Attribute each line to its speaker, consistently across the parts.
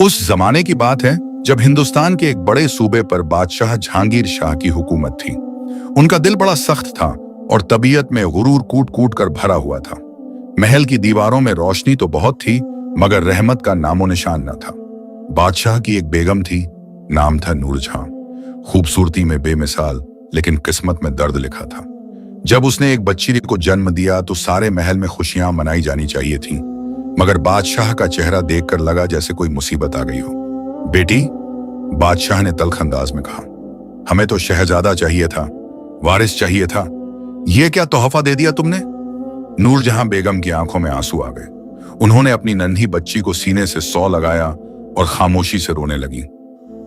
Speaker 1: उस जमाने की बात है जब हिंदुस्तान के एक बड़े सूबे पर बादशाह जहांगीर शाह की हुकूमत थी। उनका दिल बड़ा सख्त था और तबीयत में गुरूर कूट कूट कर भरा हुआ था। महल की दीवारों में रोशनी तो बहुत थी, मगर रहमत का नामो निशान न था। बादशाह की एक बेगम थी, नाम था नूरजहां। खूबसूरती में बेमिसाल, लेकिन किस्मत में दर्द लिखा था। जब उसने एक बच्ची को जन्म दिया तो सारे महल में खुशियां मनाई जानी चाहिए थी, मगर बादशाह का चेहरा देखकर लगा जैसे कोई मुसीबत आ गई हो। बेटी, बादशाह ने तल्ख अंदाज में कहा, हमें तो शहजादा चाहिए था, वारिस चाहिए था। ये क्या तोहफा दे दिया तुमने? नूरजहां बेगम की आंखों में आंसू आ गए। उन्होंने अपनी नन्ही बच्ची को सीने से सौ लगाया और खामोशी से रोने लगी।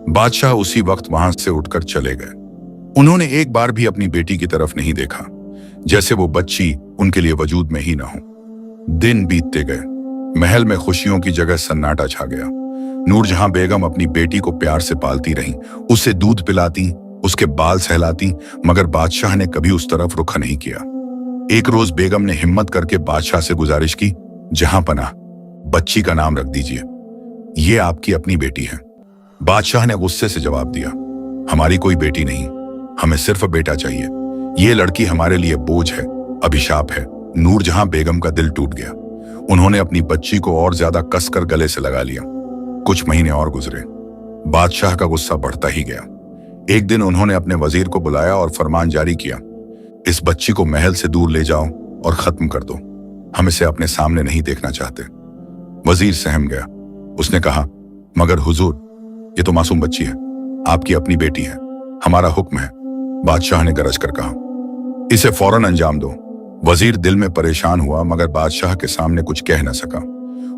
Speaker 1: बादशाह उसी वक्त वहां से उठकर चले गए। उन्होंने एक बार भी अपनी बेटी की तरफ नहीं देखा, जैसे वो बच्ची उनके लिए वजूद में ही ना हो। दिन बीतते गए, महल में खुशियों की जगह सन्नाटा छा गया। नूरजहां बेगम अपनी बेटी को प्यार से पालती रहीं, उसे दूध पिलाती, उसके बाल सहलाती, मगर बादशाह ने कभी उस तरफ रुख नहीं किया। एक रोज बेगम ने हिम्मत करके बादशाह से गुजारिश की, जहां पनाह, बच्ची का नाम रख दीजिए, ये आपकी अपनी बेटी है। बादशाह ने गुस्से से जवाब दिया, हमारी कोई बेटी नहीं, हमें सिर्फ बेटा चाहिए। ये लड़की हमारे लिए बोझ है, अभिशाप है। नूरजहां बेगम का दिल टूट गया। उन्होंने अपनी बच्ची को और ज्यादा कसकर गले से लगा लिया। कुछ महीने और गुजरे, बादशाह का गुस्सा बढ़ता ही गया। एक दिन उन्होंने अपने वजीर को बुलाया और फरमान जारी किया, इस बच्ची को महल से दूर ले जाओ और खत्म कर दो, हम इसे अपने सामने नहीं देखना चाहते। वजीर सहम गया। उसने कहा, मगर हुजूर, ये तो मासूम बच्ची है, आपकी अपनी बेटी है, हमारा हुक्म है। बादशाह ने गरज कर कहा, इसे फौरन अंजाम दो। वजीर दिल में परेशान हुआ, मगर बादशाह के सामने कुछ कह न सका।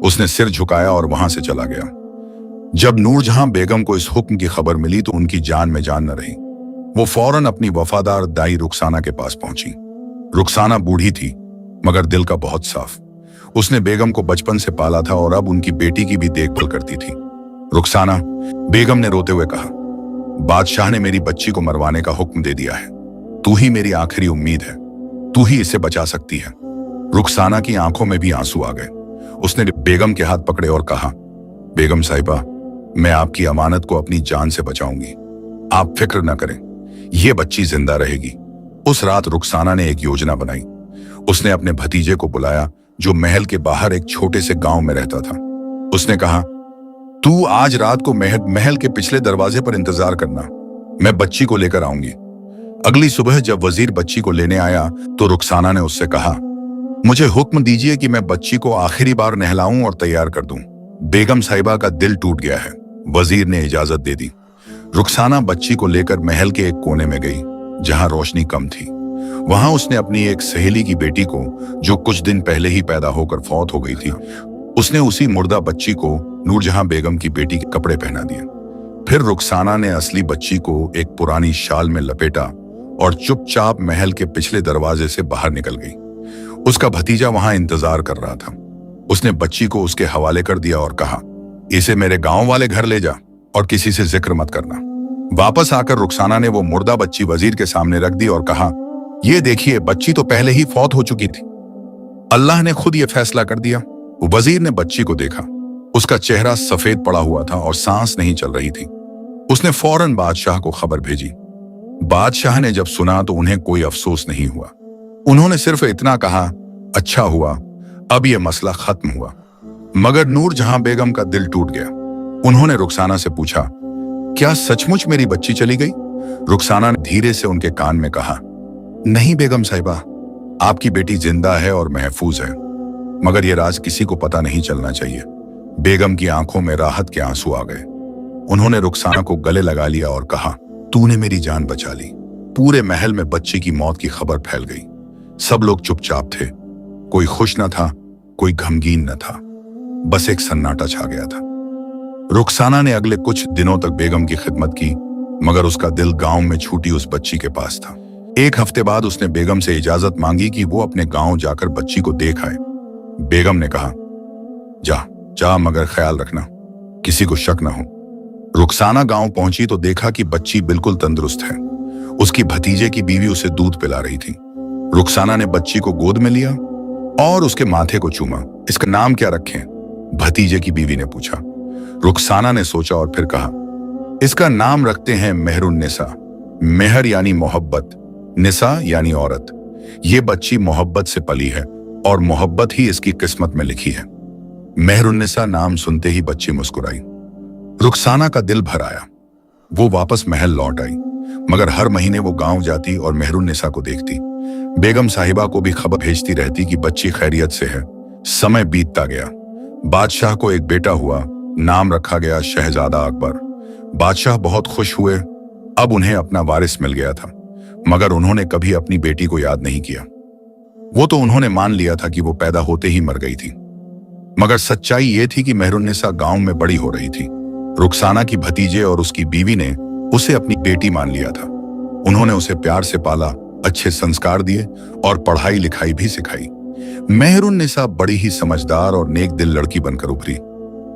Speaker 1: उसने सिर झुकाया और वहां से चला गया। जब नूरजहां बेगम को इस हुक्म की खबर मिली तो उनकी जान में जान न रही। वो फौरन अपनी वफादार दाई रुखसाना के पास पहुंची। रुखसाना बूढ़ी थी, मगर दिल का बहुत साफ। उसने बेगम को बचपन से पाला था और अब उनकी बेटी की भी देखभाल करती थी। रुखसाना, बेगम ने रोते हुए कहा, बादशाह ने मेरी बच्ची को मरवाने का हुक्म दे दिया है। तू ही मेरी आखिरी उम्मीद है, तू ही इसे बचा सकती है। रुखसाना की आंखों में भी आंसू आ गए। उसने बेगम के हाथ पकड़े और कहा, बेगम साहिबा, मैं आपकी अमानत को अपनी जान से बचाऊंगी, आप फिक्र न करें, यह बच्ची जिंदा रहेगी। उस रात रुखसाना ने एक योजना बनाई। उसने अपने भतीजे को बुलाया, जो महल के बाहर एक छोटे से गांव में रहता था। उसने कहा, तू आज रात को महल के पिछले दरवाजे पर इंतजार करना, मैं बच्ची को लेकर आऊंगी। अगली सुबह जब वजीर बच्ची को लेने आया तो रुखसाना ने उससे कहा, मुझे हुक्म दीजिए कि मैं बच्ची को आखिरी बार नहलाऊं और तैयार कर दूं। बेगम साहिबा का दिल टूट गया है। वजीर ने इजाजत दे दी। रुखसाना बच्ची को लेकर महल के एक कोने में गई, जहां रोशनी कम थी। वहां उसने अपनी एक सहेली की बेटी को, जो कुछ दिन पहले ही पैदा होकर फौत हो गई थी, उसने उसी मुर्दा बच्ची को नूरजहां बेगम की बेटी के कपड़े पहना दिए। फिर रुखसाना ने असली बच्ची को एक पुरानी शाल में लपेटा और चुपचाप महल के पिछले दरवाजे से बाहर निकल गई। उसका भतीजा वहां इंतजार कर रहा था। उसने बच्ची को उसके हवाले कर दिया और कहा, इसे मेरे गांव वाले घर ले जा और किसी से जिक्र मत करना। वापस आकर रुखसाना ने वो मुर्दा बच्ची वजीर के सामने रख दी और कहा, ये देखिए, बच्ची तो पहले ही फौत हो चुकी थी, अल्लाह ने खुद ये फैसला कर दिया। वजीर ने बच्ची को देखा। उसका चेहरा सफेद पड़ा हुआ था और सांस नहीं चल रही थी। उसने फौरन बादशाह को खबर भेजी। बादशाह ने जब सुना तो उन्हें कोई अफसोस नहीं हुआ। उन्होंने सिर्फ इतना कहा, अच्छा हुआ, अब यह मसला खत्म हुआ। मगर नूरजहां बेगम का दिल टूट गया। उन्होंने रुखसाना से पूछा, क्या सचमुच मेरी बच्ची चली गई? रुखसाना ने धीरे से उनके कान में कहा, नहीं बेगम साहिबा, आपकी बेटी जिंदा है और महफूज है, मगर यह राज किसी को पता नहीं चलना चाहिए। बेगम की आंखों में राहत के आंसू आ गए। उन्होंने रुखसाना को गले लगा लिया और कहा, तूने मेरी जान बचा ली। पूरे महल में बच्ची की मौत की खबर फैल गई। सब लोग चुपचाप थे, कोई खुश न था, कोई गमगीन न था, बस एक सन्नाटा छा गया था। रुखसाना ने अगले कुछ दिनों तक बेगम की खिदमत की, मगर उसका दिल गांव में छूटी उस बच्ची के पास था। एक हफ्ते बाद उसने बेगम से इजाजत मांगी कि वो अपने गांव जाकर बच्ची को देख आए। बेगम ने कहा, जा, मगर ख्याल रखना, किसी को शक न हो। रुखसाना गांव पहुंची तो देखा कि बच्ची बिल्कुल तंदुरुस्त है। उसकी भतीजे की बीवी उसे दूध पिला रही थी। रुखसाना ने बच्ची को गोद में लिया और उसके माथे को चूमा। इसका नाम क्या रखें? भतीजे की बीवी ने पूछा। रुखसाना ने सोचा और फिर कहा, इसका नाम रखते हैं मेहरुन्निसा। मेहर यानी मोहब्बत, निसा यानी औरत। ये बच्ची मोहब्बत से पली है और मोहब्बत ही इसकी किस्मत में लिखी है। मेहरुन्निसा नाम सुनते ही बच्ची मुस्कुराई। रुखसाना का दिल भर आया। वो वापस महल लौट आई, मगर हर महीने वो गांव जाती और मेहरुन्निसा को देखती। बेगम साहिबा को भी खबर भेजती रहती कि बच्ची खैरियत से है। समय बीतता गया। बादशाह को एक बेटा हुआ, नाम रखा गया शहजादा अकबर। बादशाह बहुत खुश हुए। अब उन्हें अपना वारिस मिल गया था, मगर उन्होंने कभी अपनी बेटी को याद नहीं किया। वो तो उन्होंने मान लिया था कि वो पैदा होते ही मर गई थी, मगर सच्चाई ये थी कि मेहरुन्निसा गांव में बड़ी हो रही थी। रुखसाना की भतीजे और उसकी बीवी ने उसे अपनी बेटी मान लिया था। उन्होंने उसे प्यार से पाला, अच्छे संस्कार दिए और पढ़ाई लिखाई भी सिखाई। मेहरुन्निसा बड़ी ही समझदार और नेक दिल लड़की बनकर उभरी।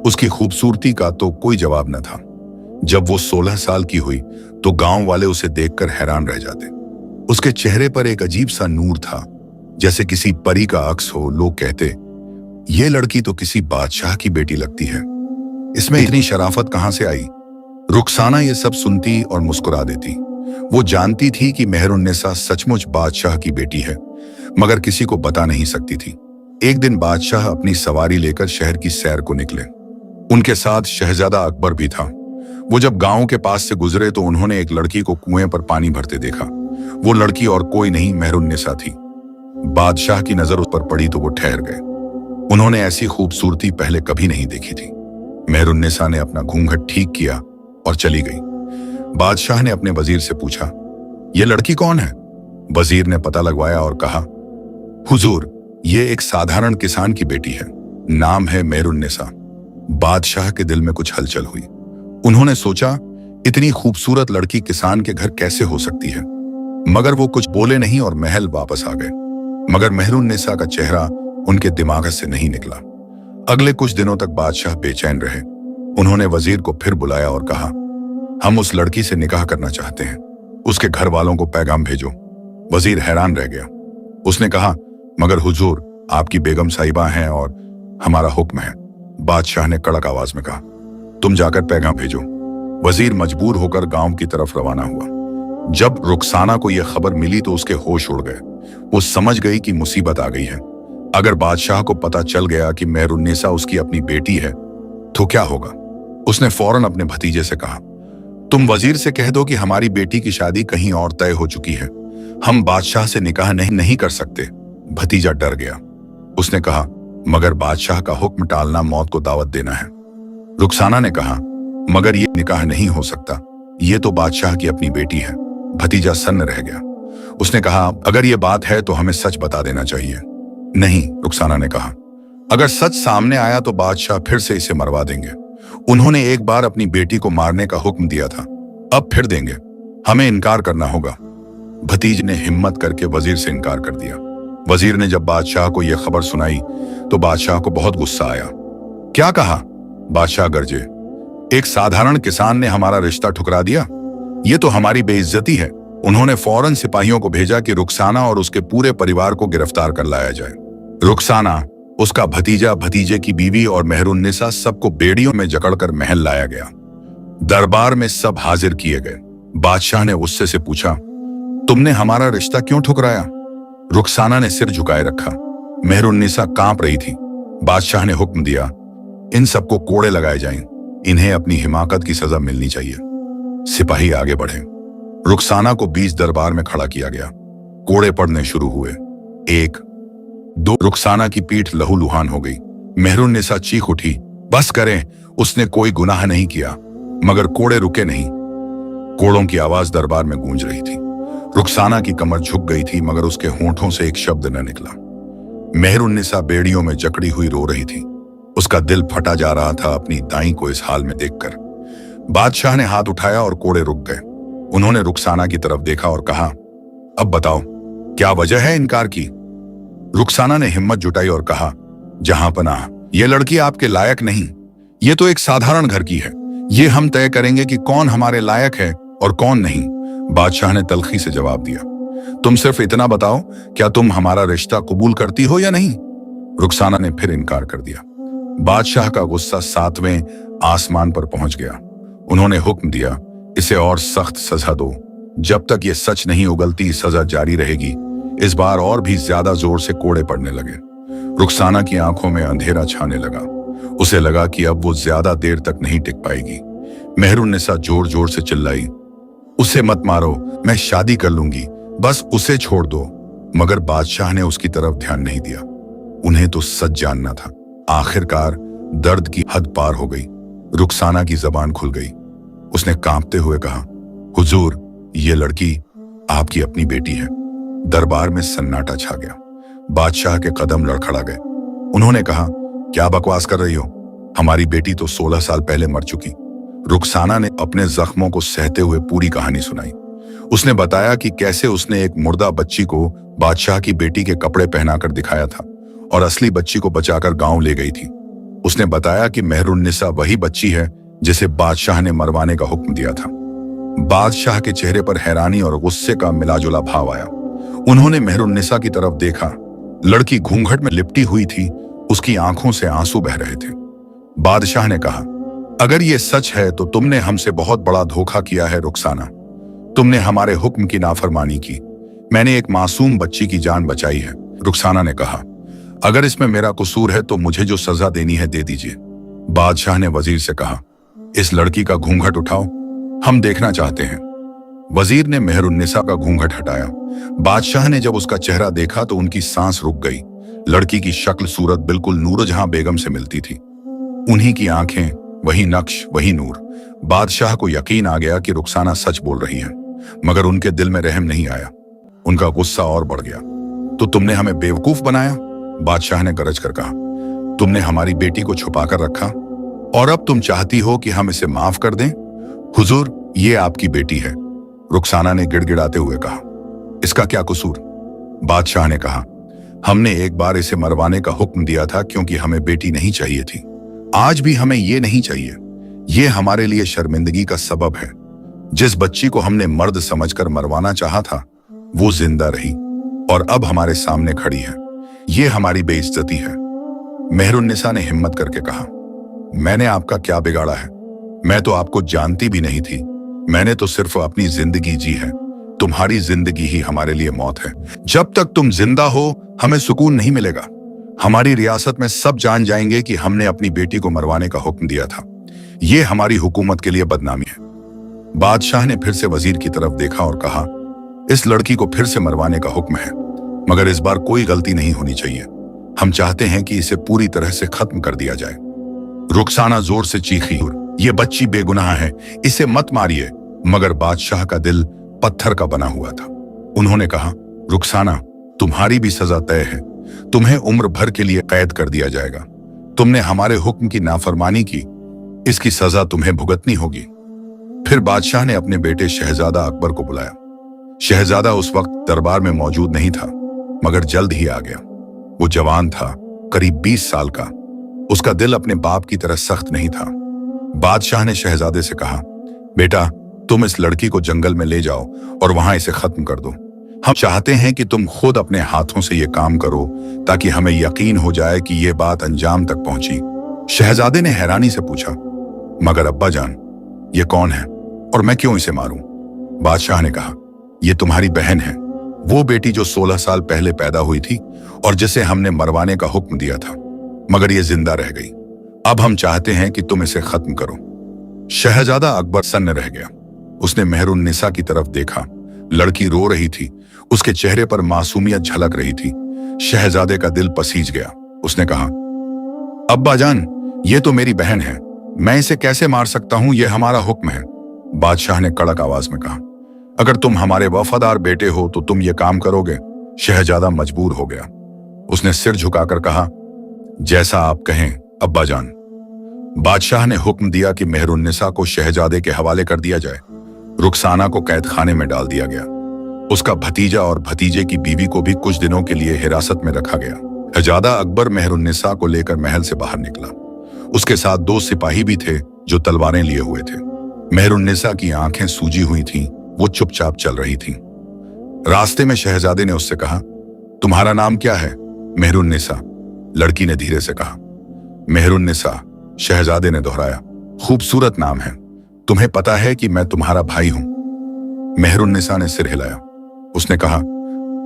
Speaker 1: उसकी खूबसूरती का तो कोई जवाब न था। जब वो 16 साल की हुई तो गांव वाले उसे देखकर हैरान रह जाते। उसके चेहरे पर एक अजीब सा नूर था, जैसे किसी परी का अक्स हो। लोग कहते, ये लड़की तो किसी बादशाह की बेटी लगती है, इसमें इतनी शराफत कहां से आई। रुखसाना ये सब सुनती और मुस्कुरा देती। वो जानती थी कि मेहरुन्निसा सचमुच बादशाह की बेटी है, मगर किसी को बता नहीं सकती थी। एक दिन बादशाह अपनी सवारी लेकर शहर की सैर को निकले। उनके साथ शहजादा अकबर भी था। वो जब गांव के पास से गुजरे तो उन्होंने एक लड़की को कुएं पर पानी भरते देखा। वो लड़की और कोई नहीं, मेहरुन्निसा थी। बादशाह की नजर उस पर पड़ी तो वो ठहर गए। उन्होंने ऐसी खूबसूरती पहले कभी नहीं देखी थी। मेहरुन्निसा ने अपना घूंघट ठीक किया और चली गई। बादशाह ने अपने वजीर से पूछा, ये लड़की कौन है? वजीर ने पता लगवाया और कहा, हुजूर, ये एक साधारण किसान की बेटी है, नाम है मेहरुन्निसा। बादशाह के दिल में कुछ हलचल हुई। उन्होंने सोचा, इतनी खूबसूरत लड़की किसान के घर कैसे हो सकती है, मगर वो कुछ बोले नहीं और महल वापस आ गए। मगर मेहरुन्निसा का चेहरा उनके दिमाग से नहीं निकला। अगले कुछ दिनों तक बादशाह बेचैन रहे। उन्होंने वजीर को फिर बुलाया और कहा, हम उस लड़की से निकाह करना चाहते हैं, उसके घर वालों को पैगाम भेजो। वजीर हैरान रह गया। उसने कहा, मगर हुजूर, आपकी बेगम साहिबा हैं और हमारा हुक्म है। बादशाह ने कड़क आवाज में कहा, तुम जाकर पैगाम भेजो। वजीर मजबूर होकर गांव की तरफ रवाना हुआ। जब रुखसाना को यह खबर मिली तो उसके होश उड़ गए। वो समझ गई कि मुसीबत आ गई है। अगर बादशाह को पता चल गया कि मेहरुन्निसा उसकी अपनी बेटी है तो क्या होगा? उसने फौरन अपने भतीजे से कहा, तुम वजीर से कह दो कि हमारी बेटी की शादी कहीं और तय हो चुकी है, हम बादशाह से निकाह नहीं कर सकते। भतीजा डर गया। उसने कहा, मगर बादशाह का हुक्म टालना मौत को दावत देना है। रुखसाना ने कहा, मगर ये निकाह नहीं हो सकता, ये तो बादशाह की अपनी बेटी है। भतीजा सन्न रह गया। उसने कहा, अगर ये बात है तो हमें सच बता देना चाहिए। नहीं, रुखसाना ने कहा, अगर सच सामने आया तो बादशाह फिर से इसे मरवा देंगे। उन्होंने एक बार अपनी बेटी को मारने का हुक्म दिया था, अब फिर देंगे। हमें इनकार करना होगा। भतीज ने हिम्मत करके वजीर से इनकार कर दिया। वजीर ने जब बादशाह को यह खबर सुनाई तो बादशाह को बहुत गुस्सा आया। क्या कहा? बादशाह गरजे, एक साधारण किसान ने हमारा रिश्ता ठुकरा दिया, ये तो हमारी बेइज्जती है। उन्होंने फौरन सिपाहियों को भेजा कि रुखसाना और उसके पूरे परिवार को गिरफ्तार कर लाया जाए। रुखसाना, उसका भतीजा, भतीजे की बीवी और मेहरुन्निसा सबको बेड़ियों में जकड़कर महल लाया गया। दरबार में सब हाजिर किए गए। बादशाह ने गुस्से से पूछा, तुमने हमारा रिश्ता क्यों ठुकराया? रुखसाना ने सिर झुकाए रखा। मेहरुन्निसा कांप रही थी। बादशाह ने हुक्म दिया, इन सबको कोड़े लगाए जाएं, इन्हें अपनी हिमाकत की सजा मिलनी चाहिए। सिपाही आगे बढ़े। रुखसाना को बीच दरबार में खड़ा किया गया। कोड़े पड़ने शुरू हुए। 1, 2। रुखसाना की पीठ लहूलुहान हो गई। मेहरुन्निसा चीख उठी, बस करें, उसने कोई गुनाह नहीं किया। मगर कोड़े रुके नहीं। कोड़ों की आवाज दरबार में गूंज रही थी। रुखसाना की कमर झुक गई थी, मगर उसके होंठों से एक शब्द न निकला। मेहरुन्निसा बेड़ियों में जकड़ी हुई रो रही थी। उसका दिल फटा जा रहा था अपनी दाई को इस हाल में देखकर। बादशाह ने हाथ उठाया और कोड़े रुक गए। उन्होंने रुखसाना की तरफ देखा और कहा, अब बताओ, क्या वजह है इनकार की? रुखसाना ने हिम्मत जुटाई और कहा, जहांपनाह, ये लड़की आपके लायक नहीं। ये तो एक साधारण घर की है। ये हम तय करेंगे कि कौन हमारे लायक है और कौन नहीं। बादशाह ने तल्खी से जवाब दिया, तुम सिर्फ इतना बताओ, क्या तुम हमारा रिश्ता कबूल करती हो या नहीं? रुखसाना ने फिर इनकार कर दिया। बादशाह का गुस्सा 7वें आसमान पर पहुंच गया। उन्होंने हुक्म दिया, इसे और सख्त सजा दो। जब तक ये सच नहीं उगलती सजा जारी रहेगी। इस बार और भी ज्यादा जोर से कोड़े पड़ने लगे। रुखसाना की आंखों में अंधेरा छाने लगा। उसे लगा कि अब वो ज्यादा देर तक नहीं टिक पाएगी। मेहरुन्निसा जोर जोर से चिल्लाई, उसे मत मारो, मैं शादी कर लूंगी, बस उसे छोड़ दो। मगर बादशाह ने उसकी तरफ ध्यान नहीं दिया। उन्हें तो सच जानना था। आखिरकार दर्द की हद पार हो गई। रुखसाना की जबान खुल गई। उसने कांपते हुए कहा, हुजूर, ये लड़की आपकी अपनी बेटी है। दरबार में सन्नाटा छा गया। बादशाह के कदम लड़खड़ा गए। उन्होंने कहा, क्या बकवास कर रही हो? हमारी बेटी तो 16 साल पहले मर चुकी। रुखसाना ने अपने जख्मों को सहते हुए पूरी कहानी सुनाई। उसने बताया कि कैसे उसने एक मुर्दा बच्ची को बादशाह की बेटी के कपड़े पहनाकर दिखाया था और असली बच्ची को बचाकर गांव ले गई थी। उसने बताया कि मेहरुन्निसा वही बच्ची है जिसे बादशाह ने मरवाने का हुक्म दिया था। बादशाह के चेहरे पर हैरानी और गुस्से का मिलाजुला भाव आया। उन्होंने मेहरुन्निसा की तरफ देखा। लड़की घूंघट में लिपटी हुई थी। उसकी आंखों से आंसू बह रहे थे। बादशाह ने कहा, अगर ये सच है तो तुमने हमसे बहुत बड़ा धोखा किया है रुखसाना। तुमने हमारे हुक्म की नाफरमानी की। मैंने एक मासूम बच्ची की जान बचाई है। रुखसाना ने कहा, अगर इसमें मेरा कसूर है तो मुझे जो सजा देनी है दे दीजिए। बादशाह ने वजीर से कहा, इस लड़की का घूंघट उठाओ, हम देखना चाहते हैं। वजीर ने मेहरुन्निसा का घूंघट हटाया। बादशाह ने जब उसका चेहरा देखा तो उनकी सांस रुक गई। लड़की की शक्ल सूरत बिल्कुल नूरजहां बेगम से मिलती थी। उन्हीं की आंखें, वही नक्श, वही नूर। बादशाह को यकीन आ गया कि रुखसाना सच बोल रही है, मगर उनके दिल में रहम नहीं आया। उनका गुस्सा और बढ़ गया। तो तुमने हमें बेवकूफ बनाया, बादशाह ने गरज कर कहा। तुमने हमारी बेटी को छुपाकर रखा और अब तुम चाहती हो कि हम इसे माफ कर दें? हुजूर, ये आपकी बेटी है, रुखसाना ने गिड़गिड़ाते हुए कहा। इसका क्या कसूर? बादशाह ने कहा, हमने एक बार इसे मरवाने का हुक्म दिया था क्योंकि हमें बेटी नहीं चाहिए थी। आज भी हमें ये नहीं चाहिए। ये हमारे लिए शर्मिंदगी का सबब है। जिस बच्ची को हमने मर्द समझकर मरवाना चाहा था वो जिंदा रही और अब हमारे सामने खड़ी है। ये हमारी बेइज्जती है। मेहरुन्निसा ने हिम्मत करके कहा, मैंने आपका क्या बिगाड़ा है? मैं तो आपको जानती भी नहीं थी। मैंने तो सिर्फ अपनी जिंदगी जी है। तुम्हारी जिंदगी ही हमारे लिए मौत है। जब तक तुम जिंदा हो हमें सुकून नहीं मिलेगा। हमारी रियासत में सब जान जाएंगे कि हमने अपनी बेटी को मरवाने का हुक्म दिया था। ये हमारी हुकूमत के लिए बदनामी है। बादशाह ने फिर से वजीर की तरफ देखा और कहा, इस लड़की को फिर से मरवाने का हुक्म है, मगर इस बार कोई गलती नहीं होनी चाहिए। हम चाहते हैं कि इसे पूरी तरह से खत्म कर दिया जाए। रुखसाना जोर से चीखी, ये बच्ची बेगुनाह है, इसे मत मारिए। मगर बादशाह का दिल पत्थर का बना हुआ था। उन्होंने कहा, रुखसाना, तुम्हारी भी सजा तय है। तुम्हें उम्र भर के लिए कैद कर दिया जाएगा। तुमने हमारे हुक्म की नाफरमानी की, इसकी सजा तुम्हें भुगतनी होगी। फिर बादशाह ने अपने बेटे शहजादा अकबर को बुलाया। शहजादा उस वक्त दरबार में मौजूद नहीं था, मगर जल्द ही आ गया। वो जवान था, करीब 20 साल का। उसका दिल अपने बाप की तरह सख्त नहीं था। बादशाह ने शहजादे से कहा, बेटा, तुम इस लड़की को जंगल में ले जाओ और वहां इसे खत्म कर दो। हम चाहते हैं कि तुम खुद अपने हाथों से ये काम करो ताकि हमें यकीन हो जाए कि ये बात अंजाम तक पहुंची। शहजादे ने हैरानी से पूछा, मगर अब्बा जान, ये कौन है और मैं क्यों इसे मारूं? बादशाह ने कहा, ये तुम्हारी बहन है, वो बेटी जो 16 साल पहले पैदा हुई थी और जिसे हमने मरवाने का हुक्म दिया था, मगर ये जिंदा रह गई। अब हम चाहते हैं कि तुम इसे खत्म करो। शहजादा अकबर सन्न रह गया। उसने मेहरुन्निसा की तरफ देखा। लड़की रो रही थी। उसके चेहरे पर मासूमियत झलक रही थी। शहजादे का दिल पसीज गया। उसने कहा, अब्बा जान, ये तो मेरी बहन है, मैं इसे कैसे मार सकता हूं? यह हमारा हुक्म है। बादशाह ने कड़क आवाज में कहा, अगर तुम हमारे वफादार बेटे हो तो तुम ये काम करोगे? शहजादा मजबूर हो गया। उसने सिर झुकाकर कहा, जैसा आप कहें अब्बा जान। बादशाह ने हुक्म दिया कि मेहरुन्निसा को शहजादे के हवाले कर दिया जाए। रुखसाना को कैद खाने में डाल दिया गया। उसका भतीजा और भतीजे की बीवी को भी कुछ दिनों के लिए हिरासत में रखा गया। शहजादा अकबर मेहरुन्निसा को लेकर महल से बाहर निकला। उसके साथ 2 सिपाही भी थे जो तलवारें लिए हुए थे। मेहरुन्निसा की आंखें सूजी हुई थीं। वो चुपचाप चल रही थीं। रास्ते में शहजादे ने उससे कहा, तुम्हारा नाम क्या है? मेहरुन्निसा, लड़की ने धीरे से कहा। मेहरुन्निसा, शहजादे ने दोहराया। खूबसूरत नाम है। तुम्हें पता है कि मैं तुम्हारा भाई हूं? मेहरुन्निसा ने सिर हिलाया। उसने कहा,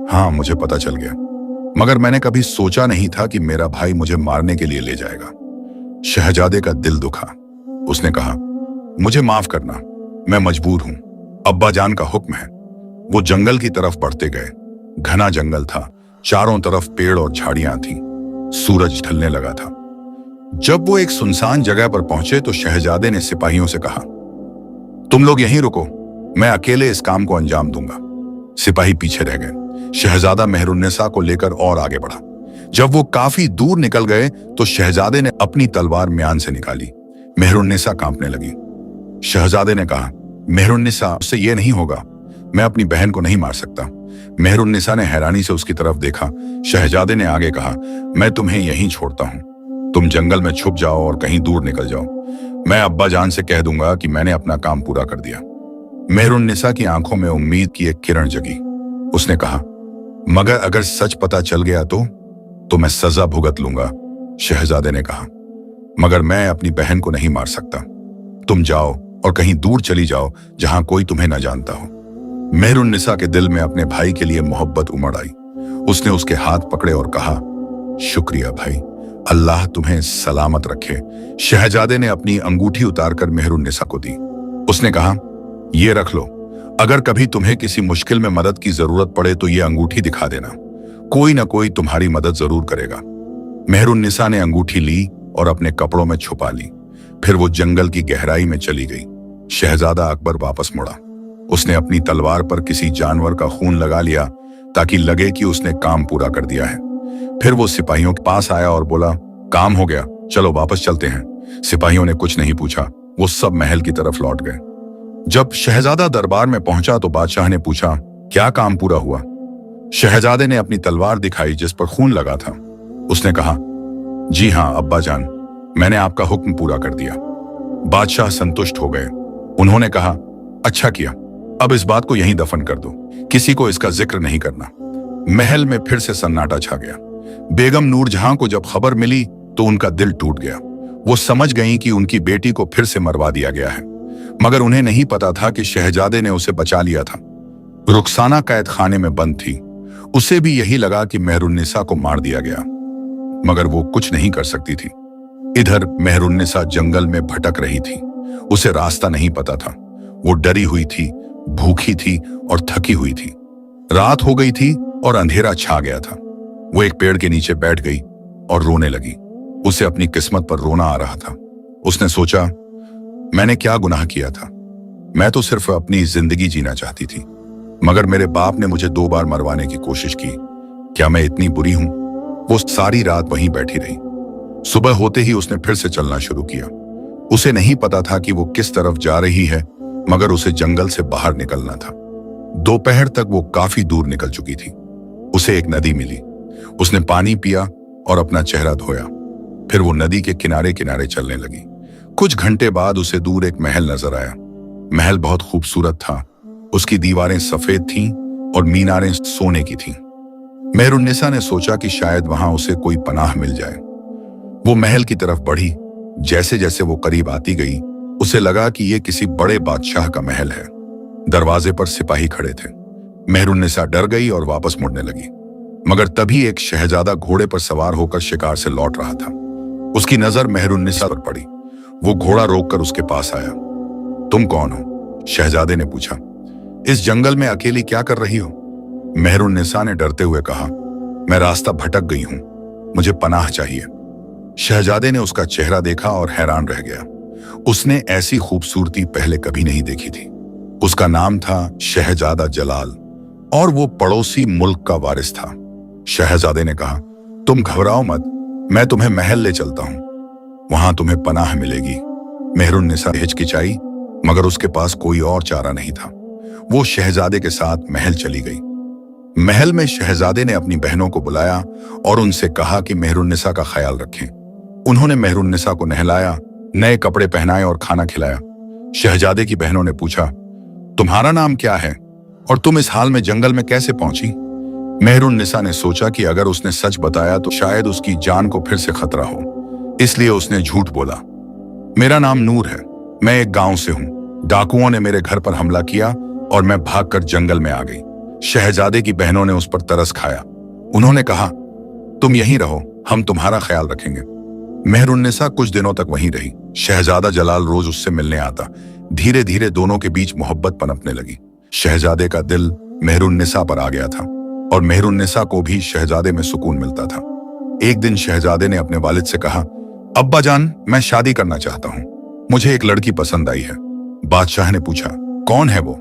Speaker 1: हाँ मुझे पता चल गया, मगर मैंने कभी सोचा नहीं था कि मेरा भाई मुझे मारने के लिए ले जाएगा। शहजादे का दिल दुखा। उसने कहा, मुझे माफ करना, मैं मजबूर हूं, अब्बा जान का हुक्म है। वो जंगल की तरफ बढ़ते गए। घना जंगल था, चारों तरफ पेड़ और झाड़ियां थीं। सूरज ढलने लगा था। जब वो एक सुनसान जगह पर पहुंचे तो शहजादे ने सिपाहियों से कहा, तुम लोग यहीं रुको, मैं अकेले इस काम को अंजाम दूंगा। सिपाही पीछे रह गए। शहजादा मेहरुन्निसा को लेकर और आगे बढ़ा। जब वो काफी दूर निकल गए तो शहजादे ने अपनी तलवार म्यान से निकाली। मेहरुन्निसा कांपने लगी। शहजादे ने कहा, मेहरुन्निसा, उससे ये नहीं होगा, मैं अपनी बहन को नहीं मार सकता। मेहरुन्निसा ने हैरानी से उसकी तरफ देखा। शहजादे ने आगे कहा, मैं तुम्हें यहीं छोड़ता हूं, तुम जंगल में छुप जाओ और कहीं दूर निकल जाओ। मैं अब्बा जान से कह दूंगा कि मैंने अपना काम पूरा कर दिया। मेहरुन्निसा की आंखों में उम्मीद की एक किरण जगी। उसने कहा, मगर अगर सच पता चल गया तो मैं सजा भुगत लूंगा। शहजादे ने कहा, मगर मैं अपनी बहन को नहीं मार सकता। तुम जाओ और कहीं दूर चली जाओ जहां कोई तुम्हें न जानता हो। मेहरुन्निसा के दिल में अपने भाई के लिए मोहब्बत उमड़ आई। उसने उसके हाथ पकड़े और कहा, शुक्रिया भाई, अल्लाह तुम्हें सलामत रखे। शहजादे ने अपनी अंगूठी उतारकर मेहरुन्निसा को दी। उसने कहा, ये रख लो, अगर कभी तुम्हें किसी मुश्किल में मदद की जरूरत पड़े तो ये अंगूठी दिखा देना, कोई ना कोई तुम्हारी मदद जरूर करेगा। मेहरुन्निसा ने अंगूठी ली और अपने कपड़ों में छुपा ली। फिर वो जंगल की गहराई में चली गई। शहजादा अकबर वापस मुड़ा। उसने अपनी तलवार पर किसी जानवर का खून लगा लिया ताकि लगे कि उसने काम पूरा कर दिया है। फिर वो सिपाहियों के पास आया और बोला, काम हो गया, चलो वापस चलते हैं। सिपाहियों ने कुछ नहीं पूछा, वो सब महल की तरफ लौट गए। जब शहजादा दरबार में पहुंचा तो बादशाह ने पूछा, क्या काम पूरा हुआ? शहजादे ने अपनी तलवार दिखाई जिस पर खून लगा था। उसने कहा, जी हां अब्बा जान, मैंने आपका हुक्म पूरा कर दिया। बादशाह संतुष्ट हो गए। उन्होंने कहा, अच्छा किया, अब इस बात को यहीं दफन कर दो, किसी को इसका जिक्र नहीं करना। महल में फिर से सन्नाटा छा गया। बेगम नूरजहां को जब खबर मिली तो उनका दिल टूट गया। वो समझ गईं कि उनकी बेटी को फिर से मरवा दिया गया है, मगर उन्हें नहीं पता था कि शहजादे ने उसे बचा लिया था। रुखसाना कैद खाने में बंद थी। उसे भी यही लगा कि मेहरुन्निसा को मार दिया गया, मगर वो कुछ नहीं कर सकती थी। इधर मेहरुन्निसा जंगल में भटक रही थी। उसे रास्ता नहीं पता था। वो डरी हुई थी, भूखी थी और थकी हुई थी। रात हो गई थी और अंधेरा छा गया था। वो एक पेड़ के नीचे बैठ गई और रोने लगी। उसे अपनी किस्मत पर रोना आ रहा था। उसने सोचा, मैंने क्या गुनाह किया था? मैं तो सिर्फ अपनी जिंदगी जीना चाहती थी, मगर मेरे बाप ने मुझे 2 बार मरवाने की कोशिश की। क्या मैं इतनी बुरी हूं? वो सारी रात वहीं बैठी रही। सुबह होते ही उसने फिर से चलना शुरू किया। उसे नहीं पता था कि वो किस तरफ जा रही है, मगर उसे जंगल से बाहर निकलना था। दोपहर तक वो काफी दूर निकल चुकी थी। उसे एक नदी मिली। उसने पानी पिया और अपना चेहरा धोया। फिर वो नदी के किनारे किनारे चलने लगी। कुछ घंटे बाद उसे दूर एक महल नजर आया। महल बहुत खूबसूरत था। उसकी दीवारें सफेद थीं और मीनारें सोने की थीं। मेहरुन्निसा ने सोचा कि शायद वहां उसे कोई पनाह मिल जाए। वो महल की तरफ बढ़ी। जैसे जैसे वो करीब आती गई, उसे लगा कि ये किसी बड़े बादशाह का महल है। दरवाजे पर सिपाही खड़े थे। मेहरुन्निसा डर गई और वापस मुड़ने लगी, मगर तभी एक शहजादा घोड़े पर सवार होकर शिकार से लौट रहा था। उसकी नजर मेहरुन्निसा पर पड़ी। वो घोड़ा रोककर उसके पास आया। तुम कौन हो? शहजादे ने पूछा। इस जंगल में अकेली क्या कर रही हो? मेहरुन्निसा ने डरते हुए कहा, मैं रास्ता भटक गई हूं, मुझे पनाह चाहिए। शहजादे ने उसका चेहरा देखा और हैरान रह गया। उसने ऐसी खूबसूरती पहले कभी नहीं देखी थी। उसका नाम था शहजादा जलाल और वो पड़ोसी मुल्क का वारिस था। शहजादे ने कहा, तुम घबराओ मत, मैं तुम्हें महल ले चलता हूं, वहां तुम्हें पनाह मिलेगी। मेहरुन्निसा हिचकिचाई, मगर उसके पास कोई और चारा नहीं था। वो शहजादे के साथ महल चली गई। महल में शहजादे ने अपनी बहनों को बुलाया और उनसे कहा कि मेहरुन्निसा का ख्याल रखें। उन्होंने मेहरुन्निसा को नहलाया, नए कपड़े पहनाए और खाना खिलाया। शहजादे की बहनों ने पूछा, तुम्हारा नाम क्या है और तुम इस हाल में जंगल में कैसे पहुंची? मेहरुन्निसा ने सोचा कि अगर उसने सच बताया तो शायद उसकी जान को फिर से खतरा हो। इसलिए उसने झूठ बोला। मेरा नाम नूर है, मैं एक गांव से हूं। डाकुओं ने मेरे घर पर हमला किया और मैं भागकर जंगल में आ गई। शहजादे की बहनों ने उस पर तरस खाया। उन्होंने कहा, तुम यहीं रहो, हम तुम्हारा ख्याल रखेंगे। मेहरुन्निसा कुछ दिनों तक वहीं रही। शहजादा जलाल रोज उससे मिलने आता। धीरे धीरे दोनों के बीच मोहब्बत पनपने लगी। शहजादे का दिल मेहरुन्निसा पर आ गया था और मेहरुन्निसा को भी शहजादे में सुकून मिलता था। एक दिन शहजादे ने अपने वालिद से कहा, अब्बा जान, मैं शादी करना चाहता हूँ। मुझे एक लड़की पसंद आई है। बादशाह ने पूछा, कौन है वो?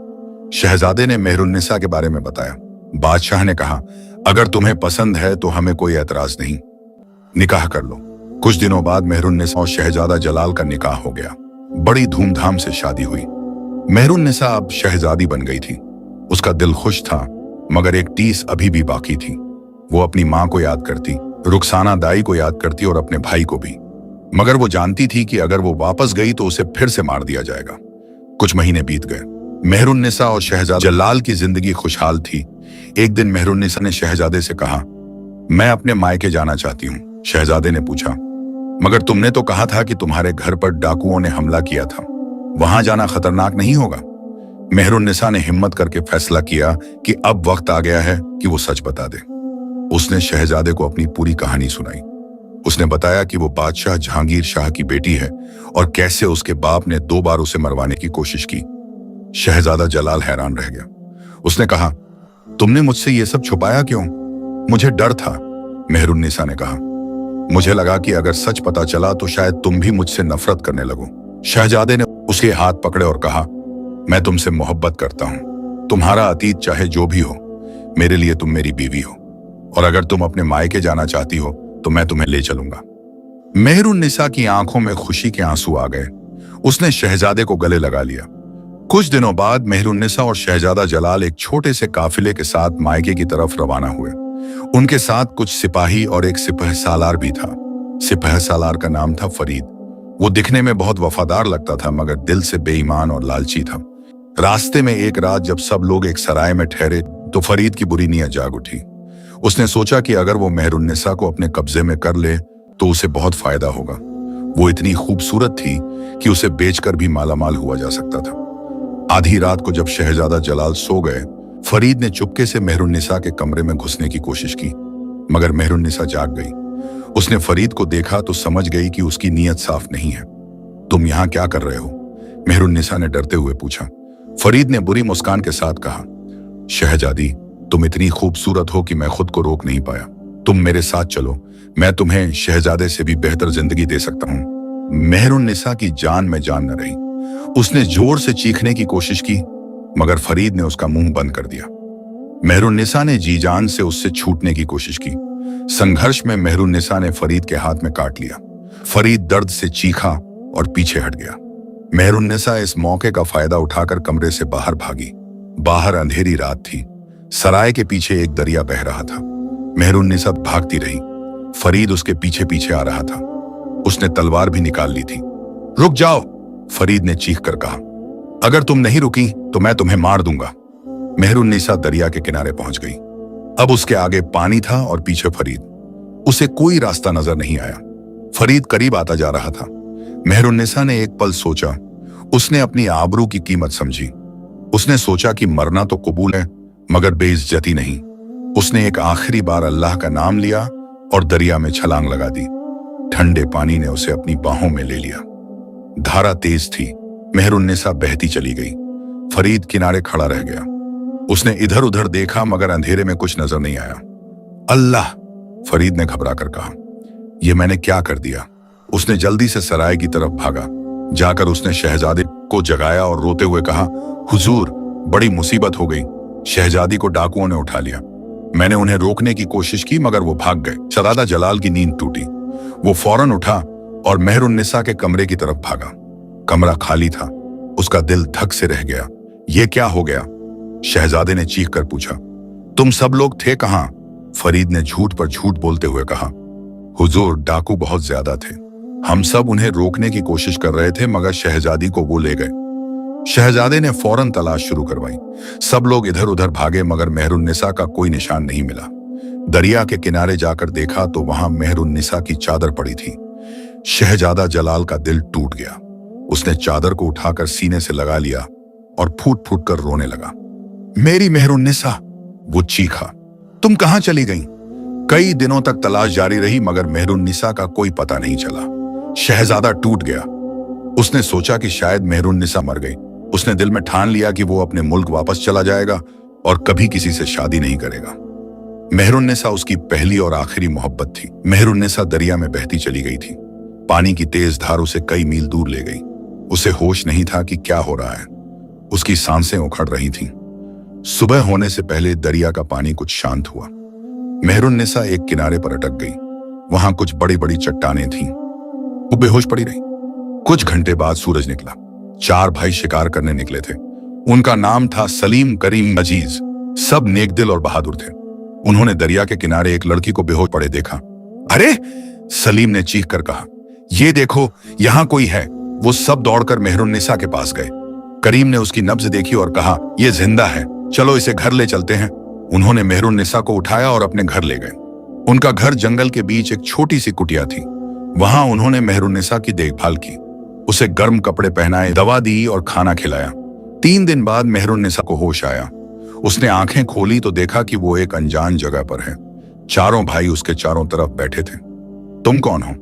Speaker 1: शहजादे ने मेहरुन्निसा के बारे में बताया। बादशाह ने कहा, अगर तुम्हें पसंद है तो हमें कोई एतराज नहीं, निकाह कर लो। कुछ दिनों बाद मेहरुन्निसा और शहजादा जलाल का निकाह हो गया। बड़ी धूमधाम से शादी हुई। मेहरुन्निसा अब शहजादी बन गई थी। उसका दिल खुश था, मगर एक टीस अभी भी बाकी थी। वो अपनी माँ को याद करती, रुखसाना दाई को याद करती और अपने भाई को भी। मगर वो जानती थी कि अगर वो वापस गई तो उसे फिर से मार दिया जाएगा। कुछ महीने बीत गए। मेहरुन्निसा और शहजादा जलाल की जिंदगी खुशहाल थी। एक दिन मेहरुन्निसा ने शहजादे से कहा, मैं अपने मायके जाना चाहती हूँ। शहजादे ने पूछा, मगर तुमने तो कहा था कि तुम्हारे घर पर डाकुओं ने हमला किया था, वहां जाना खतरनाक नहीं होगा? मेहरुन्निसा ने हिम्मत करके फैसला किया कि अब वक्त आ गया है कि वो सच बता दे। उसने शहजादे को अपनी पूरी कहानी सुनाई। उसने बताया कि वो बादशाह जहांगीर शाह की बेटी है और कैसे उसके बाप ने 2 बार उसे मरवाने की कोशिश की। शहजादा जलाल हैरान रह गया। उसने कहा, तुमने मुझसे ये सब छुपाया क्यों? मुझे डर था। मेहरुन्निसा ने कहा, मुझे लगा कि अगर सच पता चला तो शायद तुम भी मुझसे नफरत करने लगो। शहजादे ने उसके हाथ पकड़े और कहा, मैं तुमसे मोहब्बत करता हूं। तुम्हारा अतीत चाहे जो भी हो, मेरे लिए तुम मेरी बीवी हो, और अगर तुम अपने मायके जाना चाहती हो तो मैं तुम्हें ले चलूंगा। मेहरुन्निसा की आंखों में खुशी के आंसू आ गए। उसने शहजादे को गले लगा लिया। कुछ दिनों बाद मेहरुन्निसा और शहजादा जलाल एक छोटे से काफिले के साथ मायके की तरफ रवाना हुए। उनके साथ कुछ सिपाही और एक सिपहसालार भी था। सिपहसालार का नाम था फरीद। वो दिखने में बहुत वफादार लगता था, मगर दिल से बेईमान और लालची था। रास्ते में एक रात जब सब लोग एक सराय में ठहरे तो फरीद की बुरी नीयत जाग उठी। उसने सोचा कि अगर वो मेहरुन्निसा को अपने कब्जे में कर ले तो उसे बहुत फायदा होगा। वो इतनी खूबसूरत थी कि उसे बेचकर भी मालामाल हुआ जा सकता था। आधी रात को जब शहजादा जलाल सो गए, फरीद ने चुपके से मेहरुन्निसा के कमरे में घुसने की कोशिश की, मगर मेहरुन्निसा जाग गई। उसने फरीद को देखा तो समझ गई कि उसकी नीयत साफ नहीं है। तुम यहाँ क्या कर रहे हो? मेहरुन्निसा ने डरते हुए पूछा। फरीद ने बुरी मुस्कान के साथ कहा, शहजादी, तुम इतनी खूबसूरत हो कि मैं खुद को रोक नहीं पाया। तुम मेरे साथ चलो, मैं तुम्हें शहजादे से भी बेहतर जिंदगी दे सकता हूँ। मेहरुन्निसा की जान में जान न रही। उसने जोर से चीखने की कोशिश की, मगर फरीद ने उसका मुंह बंद कर दिया। मेहरुन्निसा ने जी जान से उससे छूटने की कोशिश की। संघर्ष में मेहरुन्निसा ने फरीद के हाथ में काट लिया। फरीद दर्द से चीखा और पीछे हट गया। मेहरुन्निसा इस मौके का फायदा उठाकर कमरे से बाहर भागी। बाहर अंधेरी रात थी। सराय के पीछे एक दरिया बह रहा था। मेहरुन्निसा भागती रही। फरीद उसके पीछे पीछे आ रहा था। उसने तलवार भी निकाल ली थी। रुक जाओ, फरीद ने चीखकर कहा। अगर तुम नहीं रुकी तो मैं तुम्हें मार दूंगा। मेहरुन्निसा दरिया के किनारे पहुंच गई। अब उसके आगे पानी था और पीछे फरीद। उसे कोई रास्ता नजर नहीं आया। फरीद करीब आता जा रहा था। मेहरुन्निसा ने एक पल सोचा। उसने अपनी आबरू की कीमत समझी। उसने सोचा कि मरना तो कबूल है, मगर बेइज्जती नहीं। उसने एक आखिरी बार अल्लाह का नाम लिया और दरिया में छलांग लगा दी। ठंडे पानी ने उसे अपनी बाहों में ले लिया। धारा तेज थी। मेहरुन्निसा बहती चली गई। फरीद किनारे खड़ा रह गया। उसने इधर उधर देखा, मगर अंधेरे में कुछ नजर नहीं आया। अल्लाह, फरीद ने घबरा कर कहा, यह मैंने क्या कर दिया? उसने जल्दी से सराय की तरफ भागा। जाकर उसने शहजादे को जगाया और रोते हुए कहा, हुजूर, बड़ी मुसीबत हो गई। शहजादी को डाकुओं ने उठा लिया। मैंने उन्हें रोकने की कोशिश की, मगर वो भाग गए। शहजादा जलाल की नींद टूटी। वो फौरन उठा और मेहरुन्निसा के कमरे की तरफ भागा। कमरा खाली था। उसका दिल धक से रह गया। ये क्या हो गया? शहजादे ने चीख कर पूछा। तुम सब लोग थे कहां? फरीद ने झूठ पर झूठ बोलते हुए कहा, हुजूर, डाकू बहुत ज्यादा थे। हम सब उन्हें रोकने की कोशिश कर रहे थे, मगर शहजादी को वो ले गए। शहजादे ने फौरन तलाश शुरू करवाई। सब लोग इधर उधर भागे, मगर मेहरुन्निसा का कोई निशान नहीं मिला। दरिया के किनारे जाकर देखा तो वहां मेहरुन्निसा की चादर पड़ी थी। शहजादा जलाल का दिल टूट गया। उसने चादर को उठाकर सीने से लगा लिया और फूट फूट कर रोने लगा। मेरी मेहरुन्निसा, वो चीखा, तुम कहां चली गई? कई दिनों तक तलाश जारी रही मगर मेहरुन्निसा का कोई पता नहीं चला। शहजादा टूट गया। उसने सोचा कि शायद मेहरुन्निसा मर गई। उसने दिल में ठान लिया कि वो अपने मुल्क वापस चला जाएगा और कभी किसी से शादी नहीं करेगा। मेहरुन्निसा उसकी पहली और आखिरी मोहब्बत थी। मेहरुन्निसा दरिया में बहती चली गई थी। पानी की तेज धार उसे कई मील दूर ले गई। उसे होश नहीं था कि क्या हो रहा है। उसकी सांसें उखड़ रही थीं। सुबह होने से पहले दरिया का पानी कुछ शांत हुआ। मेहरुन्निसा एक किनारे पर अटक गई। वहां कुछ बड़ी बड़ी चट्टानें थीं। वो बेहोश पड़ी रही। कुछ घंटे बाद सूरज निकला। 4 भाई शिकार करने निकले थे। उनका नाम था सलीम, करीम, अजीज। सब नेकदिल और बहादुर थे। उन्होंने दरिया के किनारे एक लड़की को बेहोश पड़े देखा। अरे! सलीम ने चीख कर कहा, ये देखो, यहां कोई है। वो सब दौड़कर मेहरुन्निसा के पास गए। करीम ने उसकी नब्ज देखी और कहा, ये जिंदा है, चलो इसे घर ले चलते हैं। उन्होंने मेहरुन्निसा को उठाया और अपने घर ले गए। उनका घर जंगल के बीच एक छोटी सी कुटिया थी। वहां उन्होंने मेहरुन्निसा की देखभाल की, उसे गर्म कपड़े पहनाए, दवा दी और खाना खिलाया। 3 दिन बाद मेहरुन्निसा को होश आया। उसने आंखें खोली तो देखा कि वो एक अनजान जगह पर है। चारों भाई उसके चारों तरफ बैठे थे। तुम कौन हो?